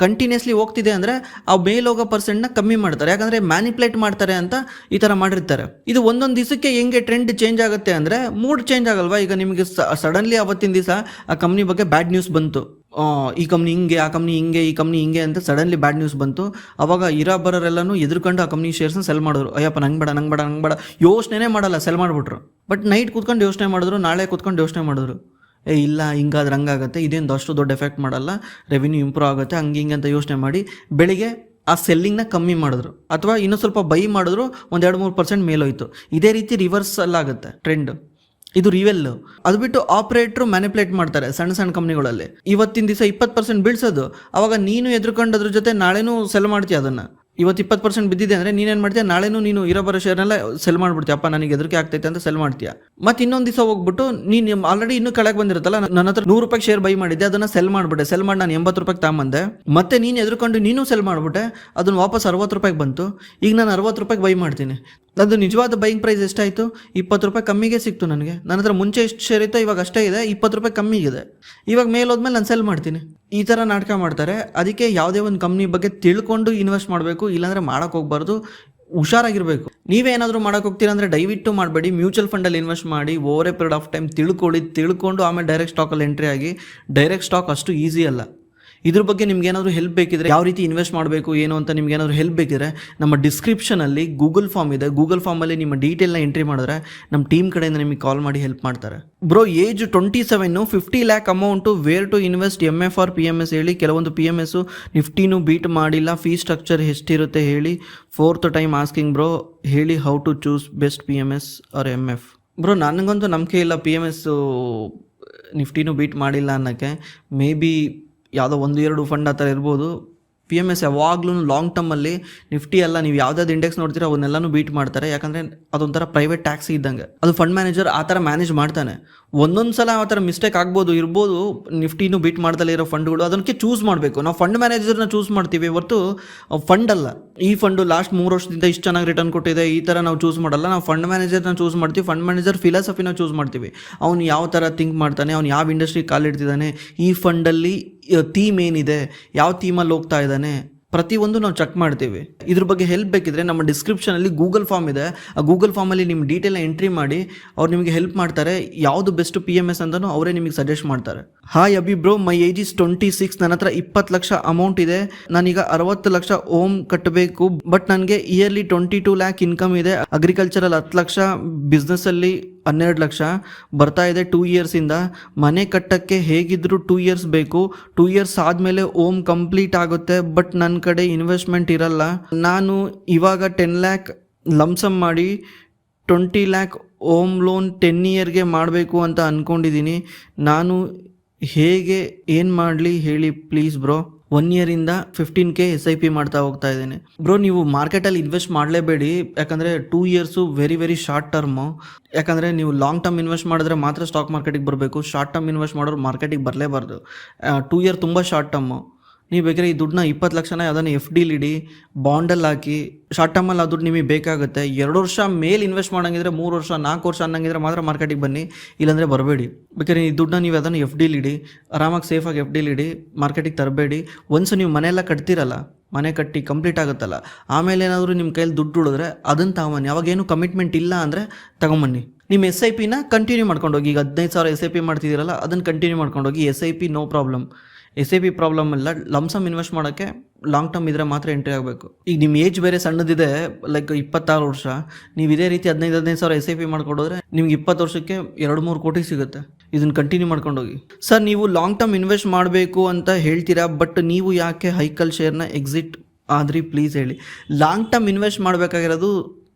ಕಂಟಿನ್ಯೂಸ್ಲಿ ಹೋಗ್ತಿದೆ ಅಂದರೆ ಆ ಮೇಲೆ ಹೋಗೋ ಪರ್ಸೆಂಟ್ನ ಕಮ್ಮಿ ಮಾಡ್ತಾರೆ. ಯಾಕಂದರೆ ಮ್ಯಾನಿಪ್ಯುಲೇಟ್ ಮಾಡ್ತಾರೆ ಅಂತ ಈ ಥರ ಮಾಡಿರ್ತಾರೆ. ಇದು ಒಂದೊಂದು ದಿವಸಕ್ಕೆ ಹೆಂಗೆ ಟ್ರೆಂಡ್ ಚೇಂಜ್ ಆಗುತ್ತೆ ಅಂದರೆ, ಮೂಡ್ ಚೇಂಜ್ ಆಗಲ್ವಾ? ಈಗ ನಿಮಗೆ ಸಡನ್ಲಿ ಆವತ್ತಿನ ದಿವಸ ಆ ಕಂಪ್ನಿ ಬಗ್ಗೆ ಬ್ಯಾಡ್ ನ್ಯೂಸ್ ಬಂತು, ಈ ಕಂಪ್ನಿ ಹಿಂಗೆ, ಆ ಕಂಪ್ನಿ ಹಿಂಗೆ, ಈ ಕಂಪ್ನಿ ಹಿಂಗೆ ಅಂತ ಸಡನ್ಲಿ ಬ್ಯಾಡ್ ನ್ಯೂಸ್ ಬಂತು. ಅವಾಗ ಬರೋರೆಲ್ಲನೂ ಎದುರ್ಕೊಂಡು ಆ ಕಂಪ್ನಿ ಶೇರ್ಸ್ನ ಸೆಲ್ ಮಾಡಿದ್ರು. ಅಯ್ಯಪ್ಪ ನಂಗೆ ಬೇಡ ಯೋಚನೆ ಮಾಡಲ್ಲ, ಸೆಲ್ ಮಾಡಿಬಿಟ್ರು. ಬಟ್ ನೈಟ್ ಕೂತ್ಕೊಂಡು ಯೋಚನೆ ಮಾಡಿದ್ರು, ನಾಳೆ ಕೂತ್ಕೊಂಡು ಯೋಚನೆ ಮಾಡಿದ್ರು, ಇಲ್ಲ ಹಿಂಗಾದ್ರೆ ಹಂಗಾಗುತ್ತೆ, ಇದೇನು ಅಷ್ಟು ದೊಡ್ಡ ಎಫೆಕ್ಟ್ ಮಾಡಲ್ಲ, ರೆವಿನ್ಯೂ ಇಂಪ್ರೂವ್ ಆಗುತ್ತೆ, ಹಿಂಗೆ ಅಂತ ಯೋಚನೆ ಮಾಡಿ ಬೆಳಿಗ್ಗೆ ಆ ಸೆಲ್ಲಿಂಗ್ನ ಕಮ್ಮಿ ಮಾಡಿದ್ರು, ಅಥವಾ ಇನ್ನೂ ಸ್ವಲ್ಪ ಬೈ ಮಾಡಿದ್ರು, 1-2-3% ಮೇಲೋಯ್ತು. ಇದೇ ರೀತಿ ರಿವರ್ಸಲ್ಲಾಗುತ್ತೆ ಟ್ರೆಂಡ್. ಇದು ರಿವೆಲ್. ಅದು ಬಿಟ್ಟು ಆಪರೇಟ್ರು ಮ್ಯಾನಿಪ್ಯುಲೇಟ್ ಮಾಡ್ತಾರೆ ಸಣ್ಣ ಕಂಪ್ನಿಗಳಲ್ಲಿ. ಇವತ್ತಿನ ದಿವಸ 20% ಬೀಳ್ಸೋದು, ಅವಾಗ ನೀನು ಎದುರ್ಕೊಂಡು ಅದ್ರ ಜೊತೆ ನಾಳೆನೂ ಸೆಲ್ ಮಾಡ್ತೀಯ. ಅದನ್ನು ಇವತ್ತು 20% ಬಿದ್ದಿದೆ ಅಂದರೆ ನೀನೇನು ಮಾಡ್ತೀಯ, ನಾಳೆನೂ ನೀನು ಬರೋ ಶೇರ್ನೆಲ್ಲ ಸೆಲ್ ಮಾಡ್ಬಿಡ್ತೀಯ. ಅಪ್ಪ ನನಗೆ ಎದುರಿಕೆ ಆಗ್ತೈತೆ ಅಂತ ಸೆಲ್ ಮಾಡ್ತೀಯ. ಮತ್ತು ಇನ್ನೊಂದು ದಿವಸ ಹೋಗ್ಬಿಟ್ಟು ನೀನು ಆಲ್ರೆಡಿ ಇನ್ನೂ ಕೆಳಗೆ ಬಂದಿರುತ್ತಲ್ಲ, ನನ್ನ ಹತ್ರ 100 ರೂಪಾಯಿ ಶೇರ್ ಬೈ ಮಾಡಿದ್ದೆ, ಅದನ್ನು ಸೆಲ್ ಮಾಡಿಬಿಟ್ಟೆ. ಸೆಲ್ ಮಾಡಿ ನಾನು 80 ರೂಪಾಯಿಗೆ ತಗೊಂಬಂದೆ. ಮತ್ತೆ ನೀನು ಎದುರ್ಕೊಂಡು ನೀನು ಸೆಲ್ ಮಾಡಿಬಿಟ್ಟೆ, ಅದನ್ನು ವಾಪಸ್ 60 ರೂಪಾಯಿಗೆ ಬಂತು. ಈಗ ನಾನು 60 ರೂಪಾಯಿಗೆ ಬೈ ಮಾಡ್ತೀನಿ. ಅದು ನಿಜವಾದ ಬೈಯಿಂಗ್ ಪ್ರೈಸ್ ಎಷ್ಟಾಯಿತು? 20 ರೂಪಾಯಿ ಕಮ್ಮಿಗೆ ಸಿಕ್ತು ನನಗೆ. ನನ್ನ ಹತ್ರ ಮುಂಚೆ ಎಷ್ಟು ಶೇರ್ ಇತ್ತು, ಇವಾಗ ಅಷ್ಟೇ ಇದೆ, 20 ರೂಪಾಯಿ ಕಮ್ಮಿಗಿದೆ. ಇವಾಗ ಮೇಲೋದ್ಮೇಲೆ ನಾನು ಸೆಲ್ ಮಾಡ್ತೀನಿ. ಈ ಥರ ನಾಟಕ ಮಾಡ್ತಾರೆ. ಅದಕ್ಕೆ ಯಾವುದೇ ಒಂದು ಕಂಪ್ನಿ ಬಗ್ಗೆ ತಿಳ್ಕೊಂಡು ಇನ್ವೆಸ್ಟ್ ಮಾಡಬೇಕು, ಇಲ್ಲಾಂದರೆ ಮಾಡೋಕ್ಕೆ ಹೋಗ್ಬಾರ್ದು, ಹುಷಾರಾಗಿರಬೇಕು. ನೀವೇನಾದರೂ ಮಾಡೋಕೆ ಹೋಗ್ತೀರಾ ಅಂದರೆ ದಯವಿಟ್ಟು ಮಾಡಬೇಡಿ. ಮ್ಯೂಚುವಲ್ ಫಂಡಲ್ಲಿ ಇನ್ವೆಸ್ಟ್ ಮಾಡಿ, over A period of time ತಿಳ್ಕೊಂಡು ಆಮೇಲೆ ಡೈರೆಕ್ಟ್ ಸ್ಟಾಕಲ್ಲಿ ಎಂಟ್ರಿ ಆಗಿ. ಡೈರೆಕ್ಟ್ ಸ್ಟಾಕ್ ಅಷ್ಟು ಈಸಿ ಅಲ್ಲ. ಇದ್ರ ಬಗ್ಗೆ ನಿಮ್ಗೆ ಏನಾದರೂ ಹೆಲ್ಪ್ ಬೇಕಿದ್ರೆ, ಯಾವ ರೀತಿ ಇನ್ವೆಸ್ಟ್ ಮಾಡಬೇಕು ಏನು ಅಂತ ನಿಮ್ಗೆ ಏನಾದರೂ ಹೆಲ್ಪ್ ಬೇಕಿದ್ರೆ, ನಮ್ಮ ಡಿಸ್ಕ್ರಿಪ್ಷನಲ್ಲಿ ಗೂಗಲ್ ಫಾರ್ಮ್ ಇದೆ. ಗೂಗಲ್ ಫಾರ್ಮಲ್ಲಿ ನಿಮ್ಮ ಡೀಟೇಲ್ನ ಎಂಟ್ರಿ ಮಾಡಿದ್ರೆ ನಮ್ಮ ಟೀಮ್ ಕಡೆಯಿಂದ ನಿಮಗೆ ಕಾಲ್ ಮಾಡಿ ಹೆಲ್ಪ್ ಮಾಡ್ತಾರೆ. Bro, age 27, 50 lakh amount, where to invest, MF or PMS ಹೇಳಿ. ಕೆಲವೊಂದು PMS ನಿಫ್ಟಿನೂ ಬೀಟ್ ಮಾಡಿಲ್ಲ, ಫೀ ಸ್ಟ್ರಕ್ಚರ್ ಎಷ್ಟಿರುತ್ತೆ ಹೇಳಿ. 4th ಟೈಮ್ ಆಸ್ಕಿಂಗ್ ಬ್ರೋ, ಹೇಳಿ how to choose best PMS or MF. Bro, ನನಗಂತೂ ನಂಬಿಕೆ ಇಲ್ಲ PMS ನಿಫ್ಟಿನೂ ಬೀಟ್ ಮಾಡಿಲ್ಲ ಅನ್ನೋಕ್ಕೆ. ಮೇ ಬಿ ಯಾವುದೋ 1-2 ಫಂಡ್ ಆ ಥರ ಇರ್ಬೋದು, PMS ಯಾವಾಗ್ಲೂ ಲಾಂಗ್ ಟರ್ಮಲ್ಲಿ ನಿಫ್ಟಿ ಎಲ್ಲ ನೀವು ಯಾವ್ದಾದ್ರು ಇಂಡೆಕ್ಸ್ ನೋಡ್ತೀರಾ ಅವನ್ನೆಲ್ಲನೂ ಬೀಟ್ ಮಾಡ್ತಾರೆ. ಯಾಕಂದರೆ ಅದೊಂಥರ ಪ್ರೈವೇಟ್ ಟ್ಯಾಕ್ಸಿ ಇದ್ದಂಗೆ. ಅದು ಫಂಡ್ ಮ್ಯಾನೇಜರ್ ಆ ಥರ ಮ್ಯಾನೇಜ್ ಮಾಡ್ತಾನೆ. ಒಂದೊಂದು ಸಲ ಆ ಥರ ಮಿಸ್ಟೇಕ್ ಇರ್ಬೋದು ನಿಫ್ಟಿನೂ ಬೀಟ್ ಮಾಡ್ದಲೇ ಇರೋ ಫಂಡ್ಗಳು. ಅದಕ್ಕೆ ಚೂಸ್ ಮಾಡಬೇಕು. ನಾವು ಫಂಡ್ ಮ್ಯಾನೇಜರ್ನ ಚೂಸ್ ಮಾಡ್ತೀವಿ ಹೊರತು ಫಂಡ್ ಅಲ್ಲ. ಈ ಫಂಡು ಲಾಸ್ಟ್ 3 ವರ್ಷದಿಂದ ಇಷ್ಟು ಚೆನ್ನಾಗಿ ರಿಟರ್ನ್ ಕೊಟ್ಟಿದೆ ಈ ಥರ ನಾವು ಚೂಸ್ ಮಾಡಲ್ಲ. ನಾವು ಫಂಡ್ ಮ್ಯಾನೇಜರ್ನ ಚೂಸ್ ಮಾಡ್ತೀವಿ. ಫಂಡ್ ಮ್ಯಾನೇಜರ್ ಫಿಲಾಸಫಿನ ಚೂಸ್ ಮಾಡ್ತೀವಿ. ಅವ್ನು ಯಾವ ಥರ ಥಿಂಕ್ ಮಾಡ್ತಾನೆ, ಅವ್ನು ಯಾವ ಇಂಡಸ್ಟ್ರಿ ಕಾಲಿಡ್ತಿದ್ದಾನೆ, ಈ ಫಂಡಲ್ಲಿ ಥೀಮ್ ಏನಿದೆ, ಯಾವ ಥೀಮಲ್ಲಿ ಹೋಗ್ತಾ ಇದ್ದಾನೆ, ಪ್ರತಿಯೊಂದು ನಾವು ಚೆಕ್ ಮಾಡ್ತೀವಿ. ಇದ್ರ ಬಗ್ಗೆ ಹೆಲ್ಪ್ ಬೇಕಿದ್ರೆ ನಮ್ಮ ಡಿಸ್ಕ್ರಿಪ್ಷನಲ್ಲಿ ಗೂಗಲ್ ಫಾರ್ಮ್ ಇದೆ. ಆ ಗೂಗಲ್ ಫಾರ್ಮಲ್ಲಿ ನಿಮ್ಮ ಡೀಟೇಲ್ನ ಎಂಟ್ರಿ ಮಾಡಿ ಅವ್ರು ನಿಮಗೆ ಹೆಲ್ಪ್ ಮಾಡ್ತಾರೆ. ಯಾವುದು ಬೆಸ್ಟ್ PMS ಅಂತಲೂ ಅವರೇ ನಿಮಗೆ ಸಜೆಸ್ಟ್ ಮಾಡ್ತಾರೆ. Hi Abhi bro, my age is 26. ನನ್ನ ಹತ್ರ 20 ಲಕ್ಷ ಅಮೌಂಟ್ ಇದೆ. ನಾನೀಗ 60 ಲಕ್ಷ ಓಮ್ ಕಟ್ಟಬೇಕು. ಬಟ್ ನನಗೆ ಇಯರ್ಲಿ 22 ಲ್ಯಾಕ್ ಇನ್ಕಮ್ ಇದೆ. ಅಗ್ರಿಕಲ್ಚರಲ್ಲಿ 10 ಲಕ್ಷ, ಬಿಸ್ನೆಸ್ಸಲ್ಲಿ 12 ಲಕ್ಷ ಬರ್ತಾ ಇದೆ 2 ಇಯರ್ಸಿಂದ. ಮನೆ ಕಟ್ಟಕ್ಕೆ ಹೇಗಿದ್ರು 2 ಇಯರ್ಸ್ ಬೇಕು. 2 ಇಯರ್ಸ್ ಆದಮೇಲೆ ಓಮ್ ಕಂಪ್ಲೀಟ್ ಆಗುತ್ತೆ. ಬಟ್ ನನ್ನ ಕಡೆ ಇನ್ವೆಸ್ಟ್ಮೆಂಟ್ ಇರಲ್ಲ. ನಾನು ಇವಾಗ 10 ಲ್ಯಾಕ್ ಲಮ್ಸಮ್ ಮಾಡಿ 20 ಲ್ಯಾಕ್ ಓಮ್ ಲೋನ್ 10 ಇಯರ್ಗೆ ಮಾಡಬೇಕು ಅಂತ ಅಂದ್ಕೊಂಡಿದ್ದೀನಿ. ನಾನು ಹೇಗೆ ಏನು ಮಾಡಲಿ ಹೇಳಿ ಪ್ಲೀಸ್ ಬ್ರೋ. 1 ಇಯರಿಂದ 15K SIP ಮಾಡ್ತಾ ಹೋಗ್ತಾ ಇದ್ದೇನೆ. ಬ್ರೋ, ನೀವು ಮಾರ್ಕೆಟಲ್ಲಿ ಇನ್ವೆಸ್ಟ್ ಮಾಡಲೇಬೇಡಿ. ಯಾಕಂದರೆ 2 ಇಯರ್ಸು ವೆರಿ ಶಾರ್ಟ್ ಟರ್ಮು. ಯಾಕಂದರೆ ನೀವು ಲಾಂಗ್ ಟರ್ಮ್ ಇನ್ವೆಸ್ಟ್ ಮಾಡಿದ್ರೆ ಮಾತ್ರ ಸ್ಟಾಕ್ ಮಾರ್ಕೆಟಿಗೆ ಬರಬೇಕು. ಶಾರ್ಟ್ ಟರ್ಮ್ ಇನ್ವೆಸ್ಟ್ ಮಾಡೋರು ಮಾರ್ಕೆಟಿಗೆ ಬರಲೇಬಾರ್ದು. 2 ಇಯರ್ ತುಂಬ ಶಾರ್ಟ್ ಟರ್ಮು. ನೀವು ಬೇಕಾದ್ರೆ ಈ ದುಡ್ಡನ್ನ 20 ಲಕ್ಷನ ಅದನ್ನು FDಲಿ ಇಡಿ, ಬಾಂಡಲ್ಲಿ ಹಾಕಿ. ಶಾರ್ಟ್ ಟರ್ಮಲ್ಲಿ ಆ ದುಡ್ಡು ನಿಮಗೆ ಬೇಕಾಗುತ್ತೆ. 2 ವರ್ಷ ಮೇಲೆ ಇನ್ವೆಸ್ಟ್ ಮಾಡೋಂಗಿದ್ರೆ 3 ವರ್ಷ 4 ವರ್ಷ ಅನ್ನಂಗಿದ್ರೆ ಮಾತ್ರ ಮಾರ್ಕೆಟಿಗೆ ಬನ್ನಿ, ಇಲ್ಲಾಂದರೆ ಬರಬೇಡಿ. ಬೇಕಾದ್ರೆ ಈ ದುಡ್ಡನ್ನ ನೀವು ಅದನ್ನು FDಲಿ ಇಡಿ, ಆರಾಮಾಗಿ ಸೇಫಾಗಿ FDಲಿ ಇಡಿ, ಮಾರ್ಕೆಟಿಗೆ ತರಬೇಡಿ. ಒನ್ಸ್ ನೀವು ಮನೆಯೆಲ್ಲ ಕಟ್ತಿರಲ್ಲ, ಮನೆ ಕಟ್ಟಿ ಕಂಪ್ಲೀಟ್ ಆಗುತ್ತಲ್ಲ, ಆಮೇಲೆ ಏನಾದರೂ ನಿಮ್ಮ ಕೈಯಲ್ಲಿ ದುಡ್ಡು ಉಳಿದ್ರೆ ಅದನ್ನು ತಗೊಂಬನ್ನಿ. ಅವಾಗೇನು ಕಮಿಟ್ಮೆಂಟ್ ಇಲ್ಲ ಅಂದರೆ ತಗೊಂಬನ್ನಿ. ನಿಮ್ಮ SIPನ ಕಂಟಿನ್ಯೂ ಮಾಡ್ಕೊಂಡೋಗಿ. ಈಗ 15,000 SIP ಮಾಡ್ತಿದ್ದೀರಲ್ಲ, ಅದನ್ನು ಕಂಟಿನ್ಯೂ ಮಾಡ್ಕೊಂಡೋಗಿ. SIP no problem. SIP problem ಇಲ್ಲ. ಲಮ್ಸಮ್ ಇನ್ವೆಸ್ಟ್ ಮಾಡೋಕ್ಕೆ ಲಾಂಗ್ ಟರ್ಮ್ ಇದ್ದರೆ ಮಾತ್ರ ಎಂಟ್ರಿ ಆಗಬೇಕು. ಈಗ ನಿಮ್ಮ ಏಜ್ ಬೇರೆ ಸಣ್ಣದಿದೆ, ಲೈಕ್ 26 ವರ್ಷ. ನೀವು ಇದೇ ರೀತಿ 15,000 SIP ಮಾಡ್ಕೊಂಡೋದ್ರೆ ನಿಮ್ಗೆ 20 ವರ್ಷಕ್ಕೆ 2-3 ಕೋಟಿ ಸಿಗುತ್ತೆ. ಇದನ್ನು ಕಂಟಿನ್ಯೂ ಮಾಡ್ಕೊಂಡೋಗಿ. ಸರ್, ನೀವು ಲಾಂಗ್ ಟರ್ಮ್ ಇನ್ವೆಸ್ಟ್ ಮಾಡಬೇಕು ಅಂತ ಹೇಳ್ತೀರಾ, ಬಟ್ ನೀವು ಯಾಕೆ ಹೈಕಲ್ ಶೇರ್ನ ಎಕ್ಸಿಟ್ ಆದ್ರಿ ಪ್ಲೀಸ್ ಹೇಳಿ. ಲಾಂಗ್ ಟರ್ಮ್ ಇನ್ವೆಸ್ಟ್ ಮಾಡಬೇಕಾಗಿರೋದು